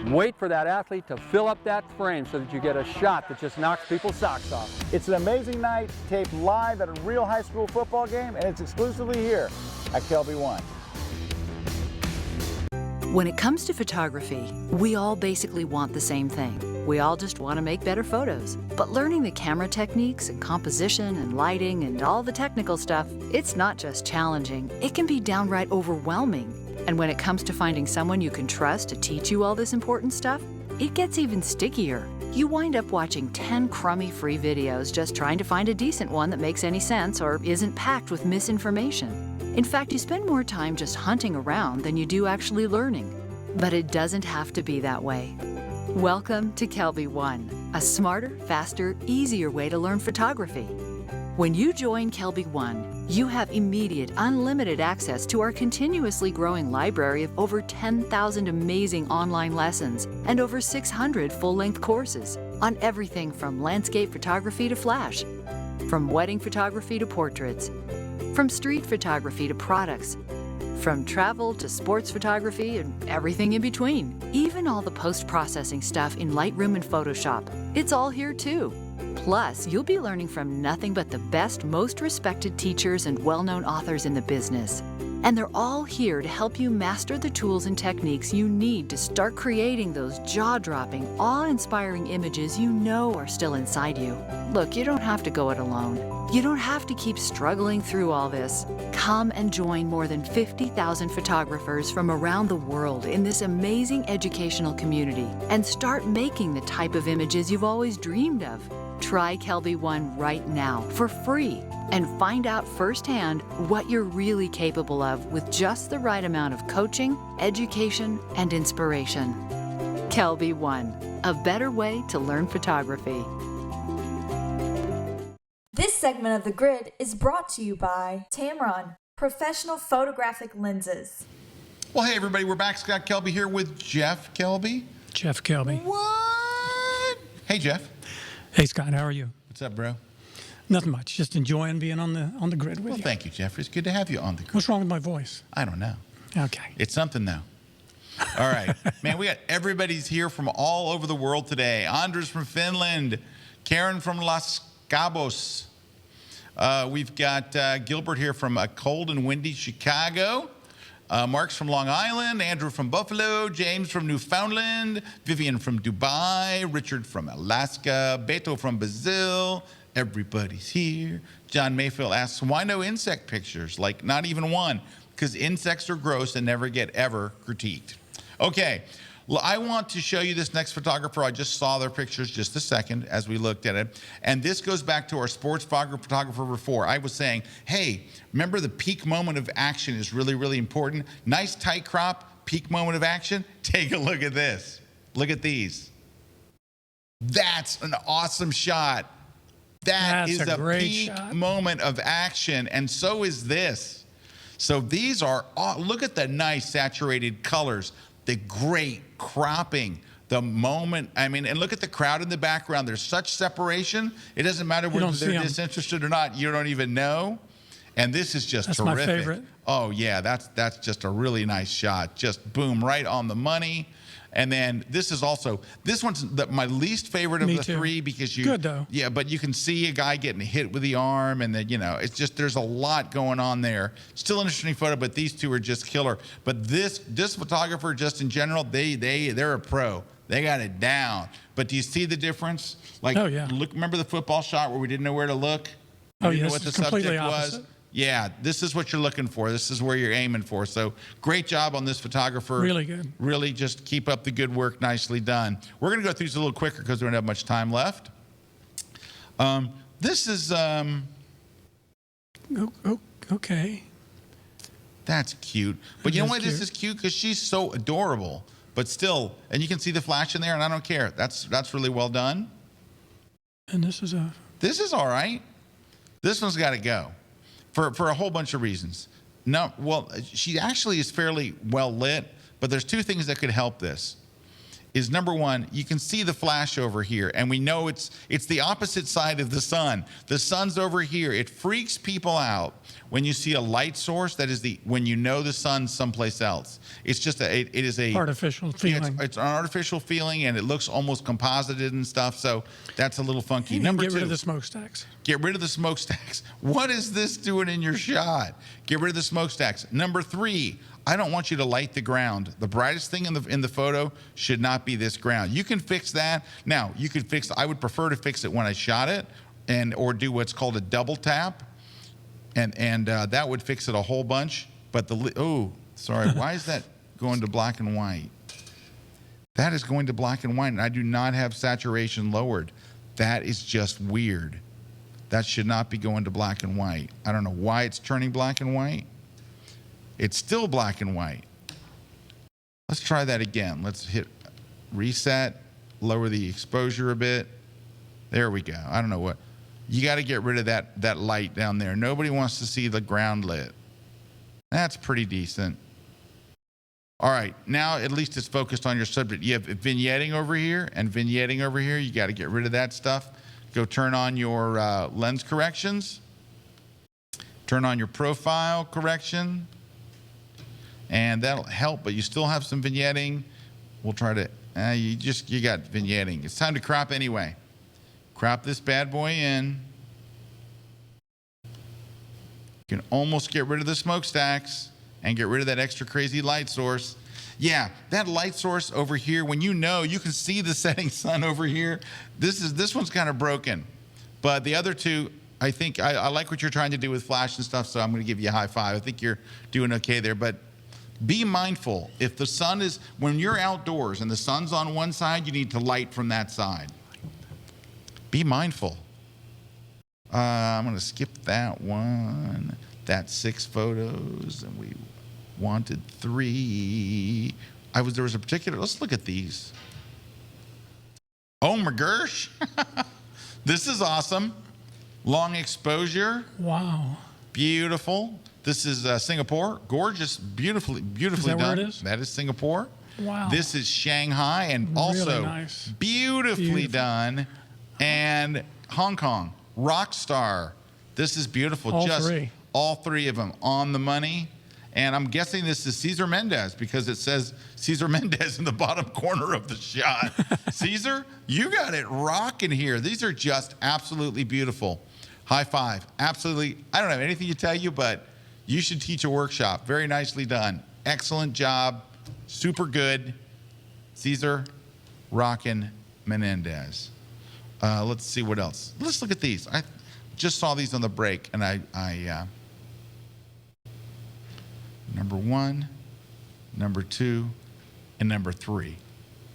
Wait for that athlete to fill up that frame so that you get a shot that just knocks people's socks off. It's an amazing night, taped live at a real high school football game, and it's exclusively here at KelbyOne. When it comes to photography, we all basically want the same thing. We all just want to make better photos. But learning the camera techniques and composition and lighting and all the technical stuff, it's not just challenging, it can be downright overwhelming. And when it comes to finding someone you can trust to teach you all this important stuff, it gets even stickier. You wind up watching 10 crummy free videos just trying to find a decent one that makes any sense or isn't packed with misinformation. In fact, you spend more time just hunting around than you do actually learning. But it doesn't have to be that way. Welcome to KelbyOne, a smarter, faster, easier way to learn photography. When you join KelbyOne, you have immediate, unlimited access to our continuously growing library of over 10,000 amazing online lessons and over 600 full-length courses on everything from landscape photography to flash, from wedding photography to portraits, from street photography to products, from travel to sports photography and everything in between. Even all the post-processing stuff in Lightroom and Photoshop. It's all here too. Plus, you'll be learning from nothing but the best, most respected teachers and well-known authors in the business. And they're all here to help you master the tools and techniques you need to start creating those jaw-dropping, awe-inspiring images you know are still inside you. Look, you don't have to go it alone. You don't have to keep struggling through all this. Come and join more than 50,000 photographers from around the world in this amazing educational community and start making the type of images you've always dreamed of. Try KelbyOne right now for free and find out firsthand what you're really capable of with just the right amount of coaching, education, and inspiration. KelbyOne, a better way to learn photography. This segment of The Grid is brought to you by Tamron, professional photographic lenses. Well, hey, everybody, we're back. Scott Kelby here with Jeff Kelby. Jeff Kelby. What? Hey, Jeff. Hey, Scott, how are you? What's up, bro? Nothing much. Just enjoying being on the grid with Well, you. thank you, Jeff. It's good to have you on the grid. What's wrong with my voice? I don't know. Okay. It's something, though. All right. Man, we got everybody's here from all over the world today. Andres from Finland. Karen from Los Cabos. We've got Gilbert here from a cold and windy Chicago. Mark's from Long Island, Andrew from Buffalo, James from Newfoundland, Vivian from Dubai, Richard from Alaska, Beto from Brazil. Everybody's here. John Mayfield asks, why no insect pictures? Like, not even one, because insects are gross and never get ever critiqued. Okay, I want to show you this next photographer. I just saw their pictures just a second as we looked at it. And this goes back to our sports photographer before. I was saying, hey, remember the peak moment of action is really, really important. Nice tight crop, peak moment of action. Take a look at this. Look at these. That's an awesome shot. That is a peak moment of action, and so is this. So these are, look at the nice saturated colors, the great cropping, the moment. I mean, and look at the crowd in the background. There's such separation. It doesn't matter whether they're disinterested or not. You don't even know. And this is just terrific. That's my favorite. Oh, yeah, that's just a really nice shot. Just boom, right on the money. And then this is also, this one's my least favorite of the three because you, good though. Yeah, but you can see a guy getting hit with the arm, and then, you know, it's just, there's a lot going on there. Still an interesting photo, but these two are just killer. But this photographer, just in general, they're a pro. They got it down. But do you see the difference? Like, oh yeah. Look, remember the football shot where we didn't know where to look? Oh yeah, know what the subject was? Yeah, this is what you're looking for. This is where you're aiming for. So great job on this photographer. Really good. Really just keep up the good work. Nicely done. We're going to go through these a little quicker because we don't have much time left. This is... okay. That's cute. But you know why this is cute? Because she's so adorable. But still, and you can see the flash in there, and I don't care. That's really well done. And this is a... This is all right. This one's got to go. For a whole bunch of reasons. No, well, she actually is fairly well lit, but there's two things that could help this. Is number one, you can see the flash over here, and we know it's the opposite side of the sun. The sun's over here. It freaks people out when you see a light source that is when you know the sun's someplace else. It's just it is a artificial feeling. It's an artificial feeling, and it looks almost composited and stuff. So that's a little funky. And number get two, rid of the smokestacks. Get rid of the smokestacks. What is this doing in your shot? Get rid of the smokestacks. Number three, I don't want you to light the ground. The brightest thing in the photo should not be this ground. You can fix that. Now, you could fix, I would prefer to fix it when I shot it or do what's called a double tap. And that would fix it a whole bunch. But why is that going to black and white? That is going to black and white, and I do not have saturation lowered. That is just weird. That should not be going to black and white. I don't know why it's turning black and white. It's still black and white. Let's try that again. Let's hit reset, lower the exposure a bit. There we go. I don't know what. You got to get rid of that light down there. Nobody wants to see the ground lit. That's pretty decent. All right, now at least it's focused on your subject. You have vignetting over here and vignetting over here. You got to get rid of that stuff. Go turn on your lens corrections. Turn on your profile correction. And that'll help, but you still have some vignetting. We'll try to, you got vignetting. It's time to crop anyway. Crop this bad boy in. You can almost get rid of the smokestacks and get rid of that extra crazy light source. Yeah, that light source over here, when you can see the setting sun over here. This one's kind of broken. But the other two, I think, I like what you're trying to do with flash and stuff, so I'm going to give you a high five. I think you're doing okay there, but be mindful. If the sun is, when you're outdoors and the sun's on one side, you need to light from that side. Be mindful. I'm going to skip that one. That's 6 photos, and we wanted 3. There was a particular, let's look at these. Oh my gosh. This is awesome. Long exposure. Wow. Beautiful. This is Singapore. Gorgeous, beautifully done. Is that where it is? That is Singapore. Wow. This is Shanghai, and also really nice. Beautifully done. And Hong Kong, Rockstar. This is beautiful. All three of them on the money. And I'm guessing this is Cesar Mendez because it says Cesar Mendez in the bottom corner of the shot. Cesar, you got it rocking here. These are just absolutely beautiful. High five. Absolutely. I don't have anything to tell you, but you should teach a workshop. Very nicely done. Excellent job. Super good. Cesar rockin' Menendez. Let's see what else. Let's look at these. I just saw these on the break, and number 1, number 2, and number 3.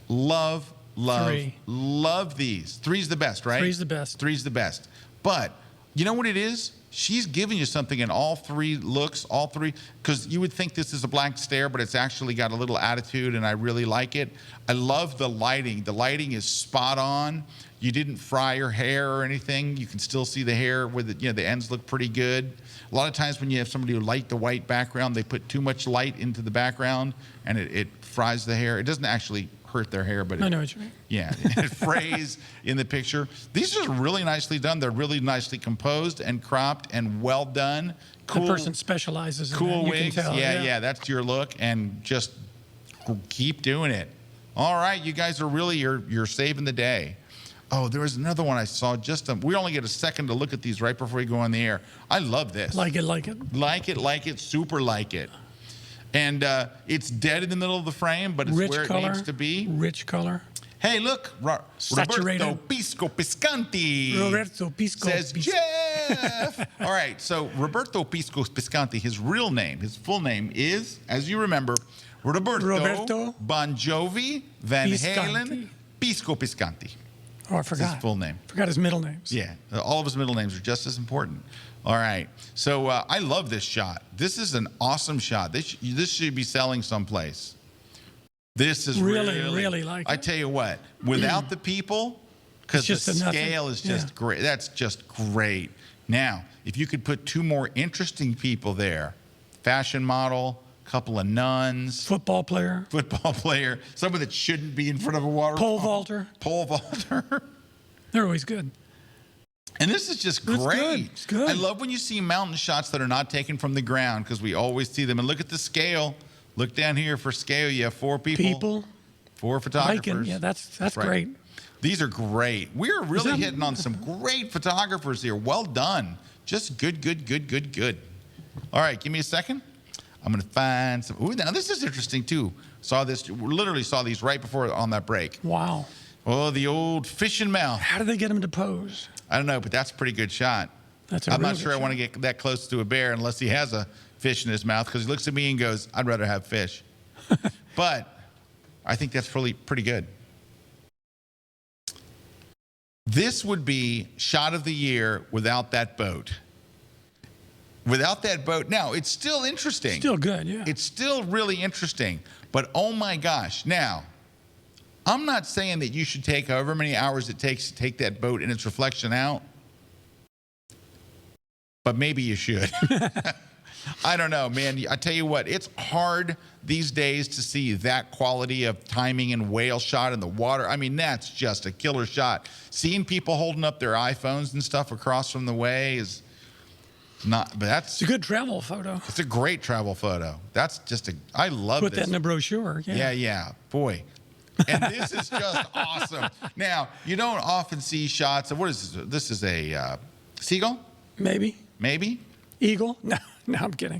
Love, Three. love these. Three's the best, right? Three's the best. Three's the best. But you know what it is? She's giving you something in all three looks, all three, because you would think this is a blank stare, but it's actually got a little attitude, and I really like it. I love the lighting. The lighting is spot on. You didn't fry your hair or anything. You can still see the hair with it, the ends look pretty good. A lot of times when you have somebody who light the white background, they put too much light into the background, and it fries the hair. It doesn't actually hurt their hair, but I know what you mean. yeah, it frays in the picture. These are really nicely done. They're really nicely composed and cropped and well done. Cool. The person specializes in Cool that. wigs. You can tell. Yeah, that's your look, and just keep doing it. All right, you guys are really, you're saving the day. Oh, there was another one I saw. We only get a second to look at these right before we go on the air. I love this. Like it. Like it, super like it. And it's dead in the middle of the frame, but it's Rich where color, it needs to be. Rich color. Hey, look, Saturated. Roberto Pisco Piscanti. Roberto Pisco. Says Jeff. All right, so Roberto Pisco Piscanti, his real name, his full name is, as you remember, Roberto Bon Jovi Van Halen Pisco Piscanti. Oh, I forgot. That's his full name. Forgot his middle names. Yeah, all of his middle names are just as important. All right, so I love this shot. This is an awesome shot. This should be selling someplace. This is really like I it. tell you what, without the people, because the scale is just great. That's just great. Now, if you could put two more interesting people there, fashion model, couple of nuns, Football player, someone that shouldn't be in front of a waterfall. Pole vaulter. They're always good. And this is just great. Good. It's good. I love when you see mountain shots that are not taken from the ground, because we always see them. And look at the scale. Look down here for scale. You have 4 people. 4 photographers. Yeah, that's right. great. These are great. We're really hitting on some great photographers here. Well done. Just good. All right, give me a second. I'm going to find some. Ooh, now this is interesting too. Literally saw these right before on that break. Wow. Oh, the old fish and mouth. How do they get him to pose? I don't know, but that's a pretty good shot. I'm not sure I want to get that close to a bear unless he has a fish in his mouth, because he looks at me and goes, I'd rather have fish. But I think that's pretty good. This would be shot of the year without that boat. Without that boat. Now, it's still interesting. Still good, yeah. It's still really interesting. But oh my gosh. Now, I'm not saying that you should take however many hours it takes to take that boat and its reflection out. But maybe you should. I don't know, man. I tell you what, it's hard these days to see that quality of timing and whale shot in the water. I mean, that's just a killer shot. Seeing people holding up their iPhones and stuff across from the way is not, but that's... It's a good travel photo. It's a great travel photo. That's just I love this. Put that in a brochure. Yeah. Boy. And this is just awesome. Now, you don't often see shots of, what is this? This is a seagull? Maybe. Eagle? No, I'm kidding.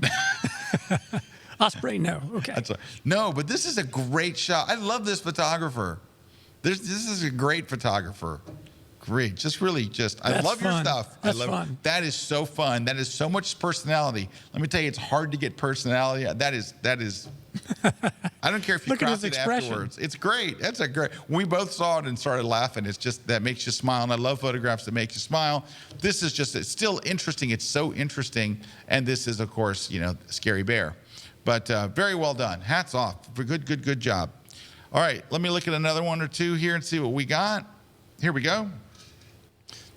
Osprey, no. Okay. No, but this is a great shot. I love this photographer. This is a great photographer. Great. I love your stuff. That's fun. That is so fun. That is so much personality. Let me tell you, it's hard to get personality. That is. I don't care if you crop it afterwards. It's great. We both saw it and started laughing. It's just, that makes you smile. And I love photographs that make you smile. This is it's still interesting. It's so interesting. And this is, of course, Scary Bear. But very well done. Hats off. Good job. All right. Let me look at another one or two here and see what we got. Here we go.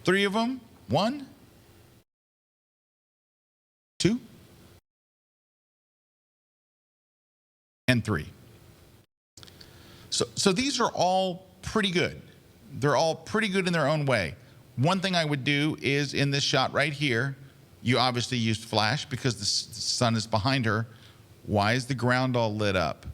3 of them. 1, 2, and 3. So these are all pretty good. They're all pretty good in their own way. One thing I would do is, in this shot right here, you obviously used flash because the sun is behind her. Why is the ground all lit up?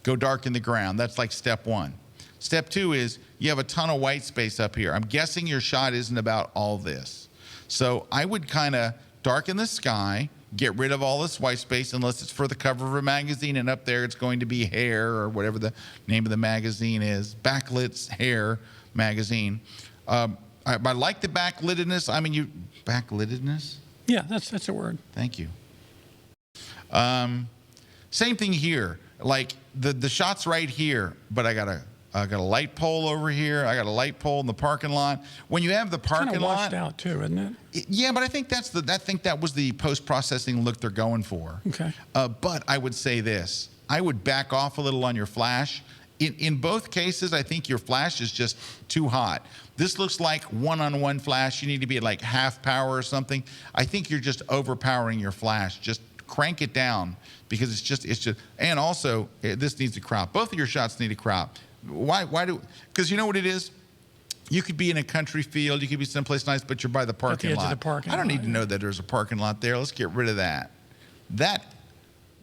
Go darken the ground. That's like step 1. Step 2 is you have a ton of white space up here. I'm guessing your shot isn't about all this. So I would kind of darken the sky, get rid of all this white space, unless it's for the cover of a magazine, and up there it's going to be Hair, or whatever the name of the magazine is, Backlit's Hair magazine. I like the backlittedness. I mean, backlittedness? Yeah, that's a word. Thank you. Same thing here. Like the shot's right here, but I got a I got a light pole over here. I got a light pole in the parking lot. When you have the parking Kind of lot, washed out too, isn't it? yeah, but I think that was the post-processing look they're going for. Okay. But I would say this: I would back off a little on your flash. In both cases, I think your flash is just too hot. This looks like one-on-one flash. You need to be at like half power or something. I think you're just overpowering your flash. Just crank it down because it's just. And also, this needs a crop. Both of your shots need a crop. Why do? Because you know what it is. You could be in a country field. You could be someplace nice, but you're by the parking edge lot. of the parking I don't need lot, to know that there's a parking lot there. Let's get rid of that.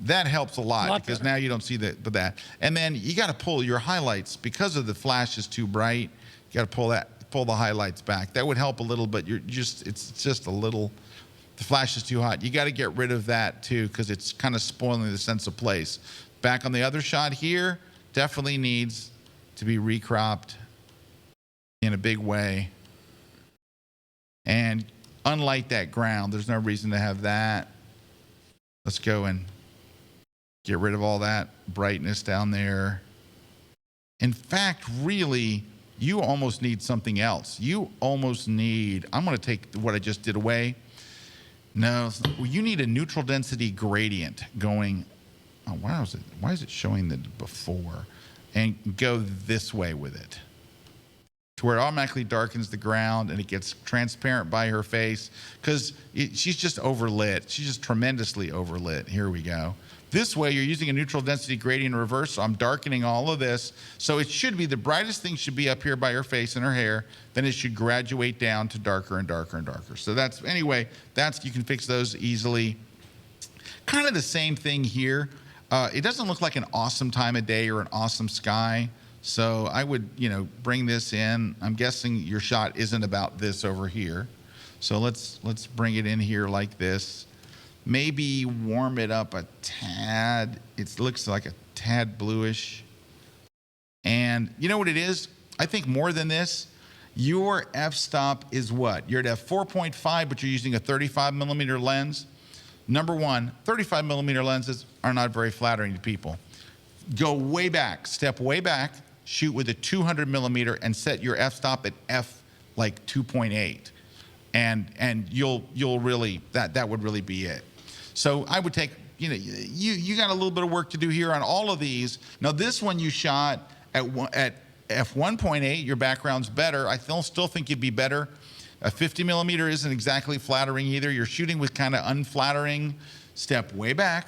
That helps a lot because better. now you don't see that. And then you got to pull your highlights because of the flash is too bright. You got to pull the highlights back. That would help a little, but it's just a little. The flash is too hot. You got to get rid of that too because it's kind of spoiling the sense of place. Back on the other shot here, definitely needs to be recropped in a big way. And unlight that ground. There's no reason to have that. Let's go and get rid of all that brightness down there. In fact, really, you almost need something else. You almost need, I'm going to take what I just did away. No, you need a neutral density gradient going, oh, why is it showing the before? And go this way with it to where it automatically darkens the ground and it gets transparent by her face because she's just overlit. She's just tremendously overlit. Here we go. This way, you're using a neutral density gradient in reverse, so I'm darkening all of this. So it should be, the brightest thing should be up here by her face and her hair, then it should graduate down to darker and darker and darker. So anyway, you can fix those easily. Kind of the same thing here. It doesn't look like an awesome time of day or an awesome sky. So I would, bring this in. I'm guessing your shot isn't about this over here. So let's bring it in here like this. Maybe warm it up a tad. It looks like a tad bluish. And you know what it is? I think more than this, your f-stop is what? You're at f4.5, but you're using a 35 millimeter lens. Number one, 35 millimeter lenses are not very flattering to people. Go way back, step way back, shoot with a 200 millimeter and set your f-stop at f like 2.8. And you'll really, that would really be it. So I would take, you got a little bit of work to do here on all of these. Now this one you shot at f1.8, your background's better. I still think you'd be better. A 50 millimeter isn't exactly flattering either. You're shooting with kind of unflattering. Step way back,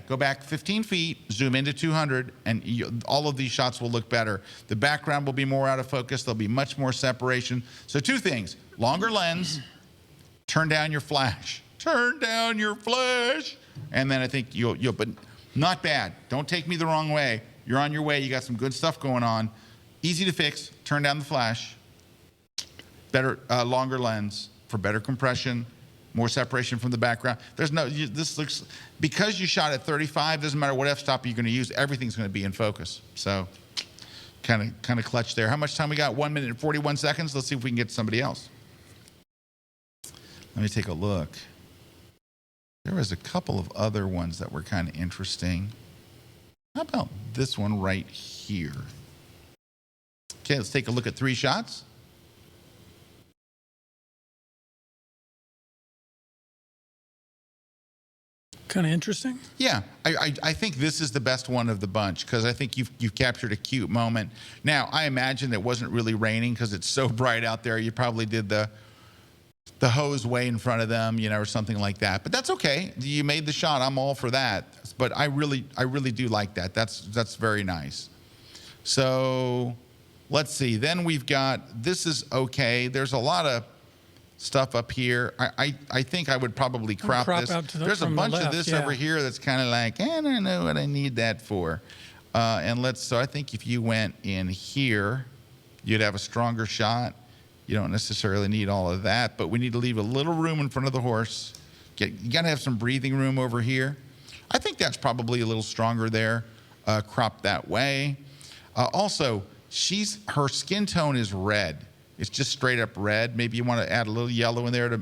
go back 15 feet, zoom into 200, and all of these shots will look better. The background will be more out of focus. There'll be much more separation. So two things, longer lens, turn down your flash. Turn down your flash. And then I think you'll, but not bad. Don't take me the wrong way. You're on your way. You got some good stuff going on. Easy to fix. Turn down the flash. Better, longer lens for better compression, more separation from the background. This looks, because you shot at 35, doesn't matter what f-stop you're going to use, everything's going to be in focus. So kind of clutch there. How much time we got? 1 minute and 41 seconds. Let's see if we can get somebody else. Let me take a look. There was a couple of other ones that were kind of interesting. How about this one right here? Okay, let's take a look at 3 shots. Kind of interesting. Yeah, I think this is the best one of the bunch because I think you've captured a cute moment. Now, I imagine it wasn't really raining because it's so bright out there. You probably did the hose way in front of them, or something like that. But that's okay. You made the shot. I'm all for that. But I really do like that. That's very nice. So let's see. Then we've got, this is okay. There's a lot of stuff up here. I think I would probably crop this. There's a bunch of this over here that's kind of like, I don't know what I need that for. So I think if you went in here, you'd have a stronger shot. You don't necessarily need all of that, but we need to leave a little room in front of the horse. You got to have some breathing room over here. I think that's probably a little stronger there, cropped that way. Also, her skin tone is red. It's just straight up red. Maybe you want to add a little yellow in there to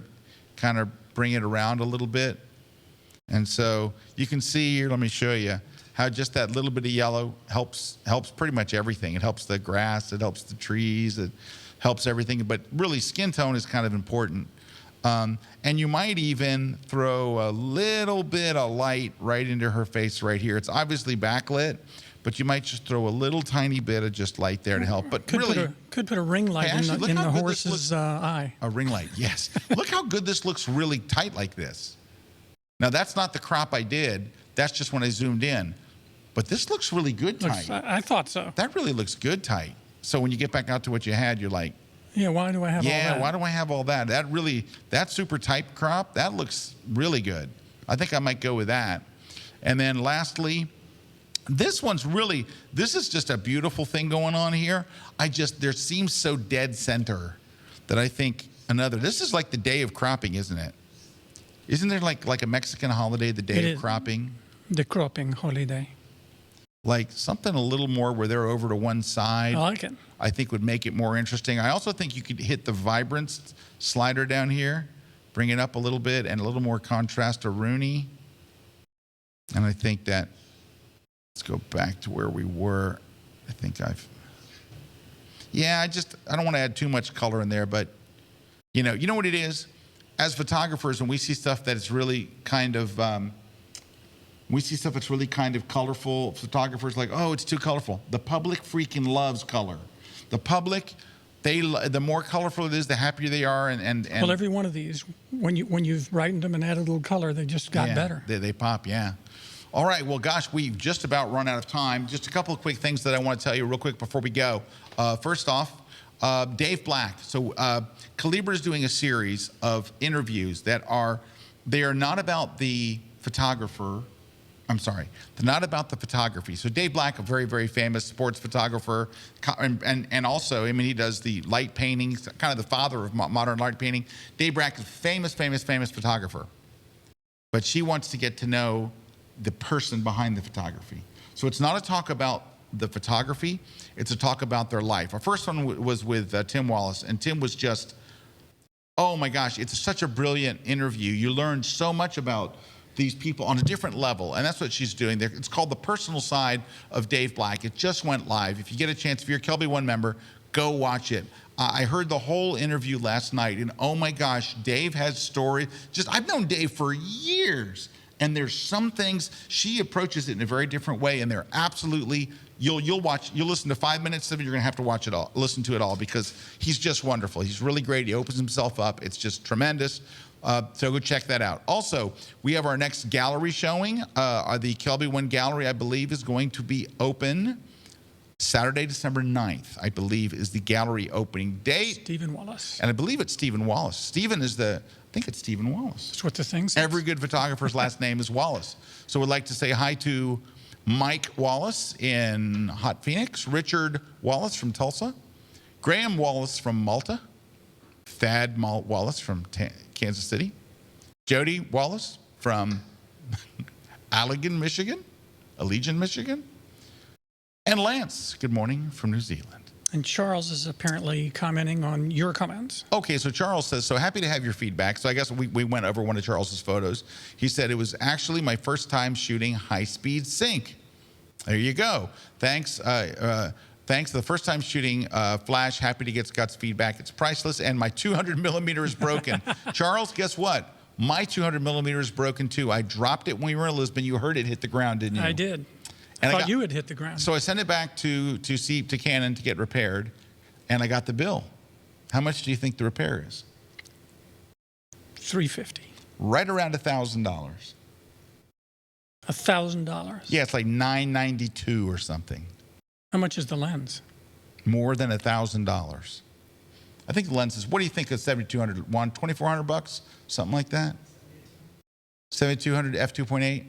kind of bring it around a little bit. And so you can see here, let me show you how just that little bit of yellow helps pretty much everything. It helps the grass, it helps the trees, it helps everything. But really, skin tone is kind of important. And you might even throw a little bit of light right into her face right here. It's obviously backlit, but you might just throw a little tiny bit of just light there to help. But could put a ring light in the horse's eye. A ring light, yes. Look how good this looks really tight like this. Now, that's not the crop I did. That's just when I zoomed in. But this looks really good tight. I thought so. That really looks good tight. So when you get back out to what you had, you're like, yeah, why do I have all that? Yeah, why do I have all that? That super tight crop, that looks really good. I think I might go with that. And then lastly, this is just a beautiful thing going on here. There seems so dead center that I think this is like the day of cropping, isn't it? Isn't there like a Mexican holiday, the day of cropping? The cropping holiday. Like something a little more where they're over to one side. I like it. I think would make it more interesting. I also think you could hit the vibrance slider down here, bring it up a little bit, and a little more contrast to Rooney. And I think that, let's go back to where we were. I don't want to add too much color in there, but you know what it is? As photographers, when we see stuff that is really kind of, colorful, photographers like, oh, it's too colorful. The public freaking loves color. The public, the more colorful it is, the happier they are. And well, every one of these, when you've brightened them and added a little color, they just got better. They pop, yeah. All right, well, gosh, we've just about run out of time. Just a couple of quick things that I want to tell you real quick before we go. First off, Dave Black. So Calibre is doing a series of interviews they are not about the photographer. They're not about the photography. So Dave Black, a very, very famous sports photographer, and also, he does the light paintings, kind of the father of modern light painting. Dave Black is a famous photographer. But she wants to get to know the person behind the photography. So it's not a talk about the photography, it's a talk about their life. Our first one was with Tim Wallace, and Tim was just, oh my gosh, it's such a brilliant interview. You learn so much about these people on a different level, and that's what she's doing there. It's called The Personal Side of Dave Black. It just went live. If you get a chance, if you're a KelbyOne member, go watch it. I heard the whole interview last night, and oh my gosh, Dave has stories. I've known Dave for years, and there's some things, she approaches it in a very different way, and they're absolutely, you'll listen to 5 minutes of it, you're gonna have to watch it all, listen to it all, because he's just wonderful. He's really great, he opens himself up, it's just tremendous. So go check that out. Also, we have our next gallery showing. The KelbyOne Gallery, I believe, is going to be open Saturday, December 9th, I believe, is the gallery opening date. Stephen Wallace. And I believe it's Stephen Wallace. Stephen is I think it's Stephen Wallace. That's what the thing says. Every good photographer's last name is Wallace. So we'd like to say hi to Mike Wallace in Hot Phoenix, Richard Wallace from Tulsa, Graham Wallace from Malta, Thad Wallace from Kansas City, Jody Wallace from Allegan, Michigan, and Lance, good morning, from New Zealand. And Charles is apparently commenting on your comments. Okay, so Charles says, so happy to have your feedback. So I guess we went over one of Charles's photos. He said, it was actually my first time shooting high-speed sync. There you go. Thanks. Thanks. The first time shooting flash, happy to get Scott's feedback. It's priceless, and my 200 millimeter is broken. Charles, guess what? My 200 millimeter is broken too. I dropped it when we were in Lisbon. You heard it hit the ground, didn't you? I did. And I thought you had hit the ground. So I sent it back to Canon to get repaired, and I got the bill. How much do you think the repair is? $350. Right around $1,000. $1,000. Yeah, it's like $992 or something. How much is the lens? More than $1,000. I think the lens is, what do you think of 7,200? One, 2,400 bucks, something like that. 7,200 f2.8.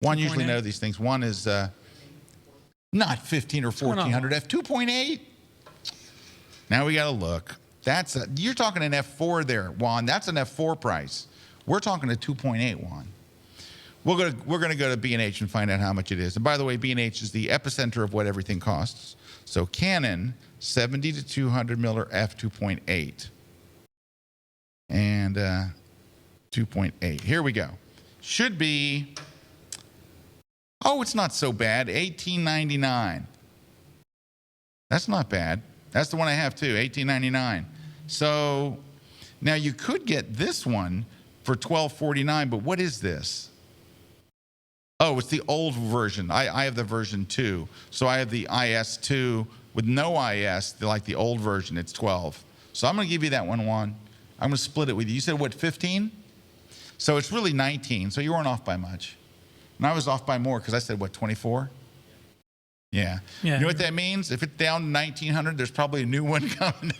One usually know these things. One is not 15 or 1,400 f2.8. Now we got to look. You're talking an f4 there, Juan. That's an f4 price. We're talking a 2.8, Juan. We're going to go to B&H and find out how much it is. And by the way, B&H is the epicenter of what everything costs. So Canon 70 to 200 miller f2.8 and 2.8. Here we go. Should be Oh, it's not so bad. $18.99. That's not bad. That's the one I have too, $18.99. So now you could get this one for $12.49, but what is this? Oh, it's the old version. I have the version 2. So I have the IS2 with no IS, like the old version. It's 12. So I'm going to give you that one, Juan. I'm going to split it with you. You said, what, 15? So it's really 19. So you weren't off by much. And I was off by more because I said, what, 24? Yeah. You know what that means? If it's down to 1900, there's probably a new one coming.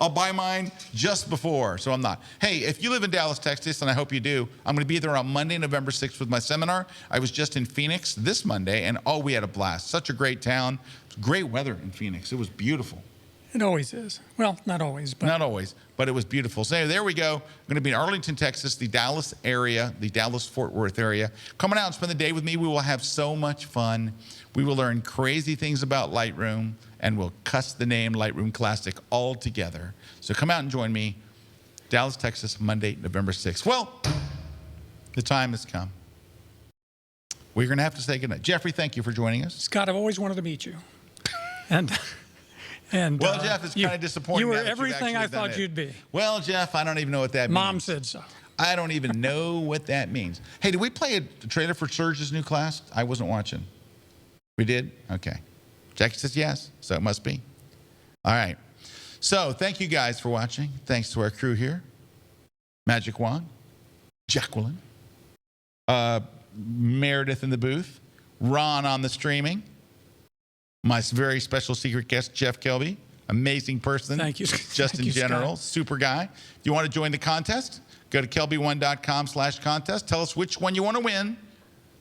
I'll buy mine just before, so I'm not. Hey, if you live in Dallas, Texas, and I hope you do, I'm going to be there on Monday, November 6th with my seminar. I was just in Phoenix this Monday, and oh, we had a blast. Such a great town. Great weather in Phoenix. It was beautiful. It always is. Well, not always, but not always, but it was beautiful. So there we go. I'm going to be in Arlington, Texas, the Dallas area, the Dallas-Fort Worth area. Come on out and spend the day with me. We will have so much fun. We will learn crazy things about Lightroom, and we'll cuss the name Lightroom Classic all together. So come out and join me, Dallas, Texas, Monday, November 6th. Well, the time has come. We're going to have to say goodnight. Jeffrey, thank you for joining us. Scott, I've always wanted to meet you. Well, Jeff, it's kind of disappointing. You were everything I thought you'd be. Well, Jeff, I don't even know what that means. Mom said so. I don't even know what that means. Hey, did we play a trailer for Serge's new class? I wasn't watching. We did? Okay. Jackie says yes, so it must be. All right. So thank you guys for watching. Thanks to our crew here. Magic Wand, Jacqueline, Meredith in the booth, Ron on the streaming, my very special secret guest, Jeff Kelby, amazing person. Thank you. Just Thank in you, general, Scott. super guy. If you want to join the contest, go to KelbyOne.com/contest. Tell us which one you want to win.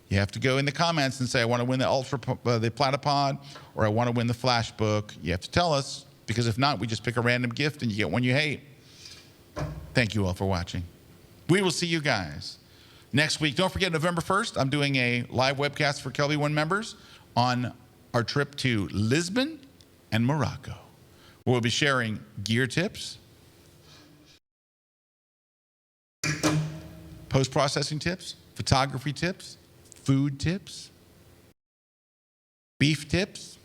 You have to go in the comments and say, I want to win the Platypod, or I want to win the Flash book. You have to tell us, because if not, we just pick a random gift and you get one you hate. Thank you all for watching. We will see you guys next week. Don't forget, November 1st, I'm doing a live webcast for KelbyOne members on our trip to Lisbon and Morocco. We'll be sharing gear tips, post-processing tips, photography tips, food tips, beef tips.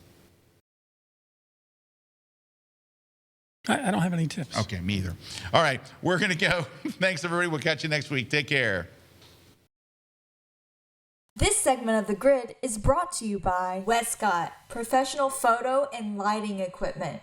I don't have any tips. Okay, me either. All right, we're going to go. Thanks, everybody. We'll catch you next week. Take care. This segment of The Grid is brought to you by Westcott, professional photo and lighting equipment.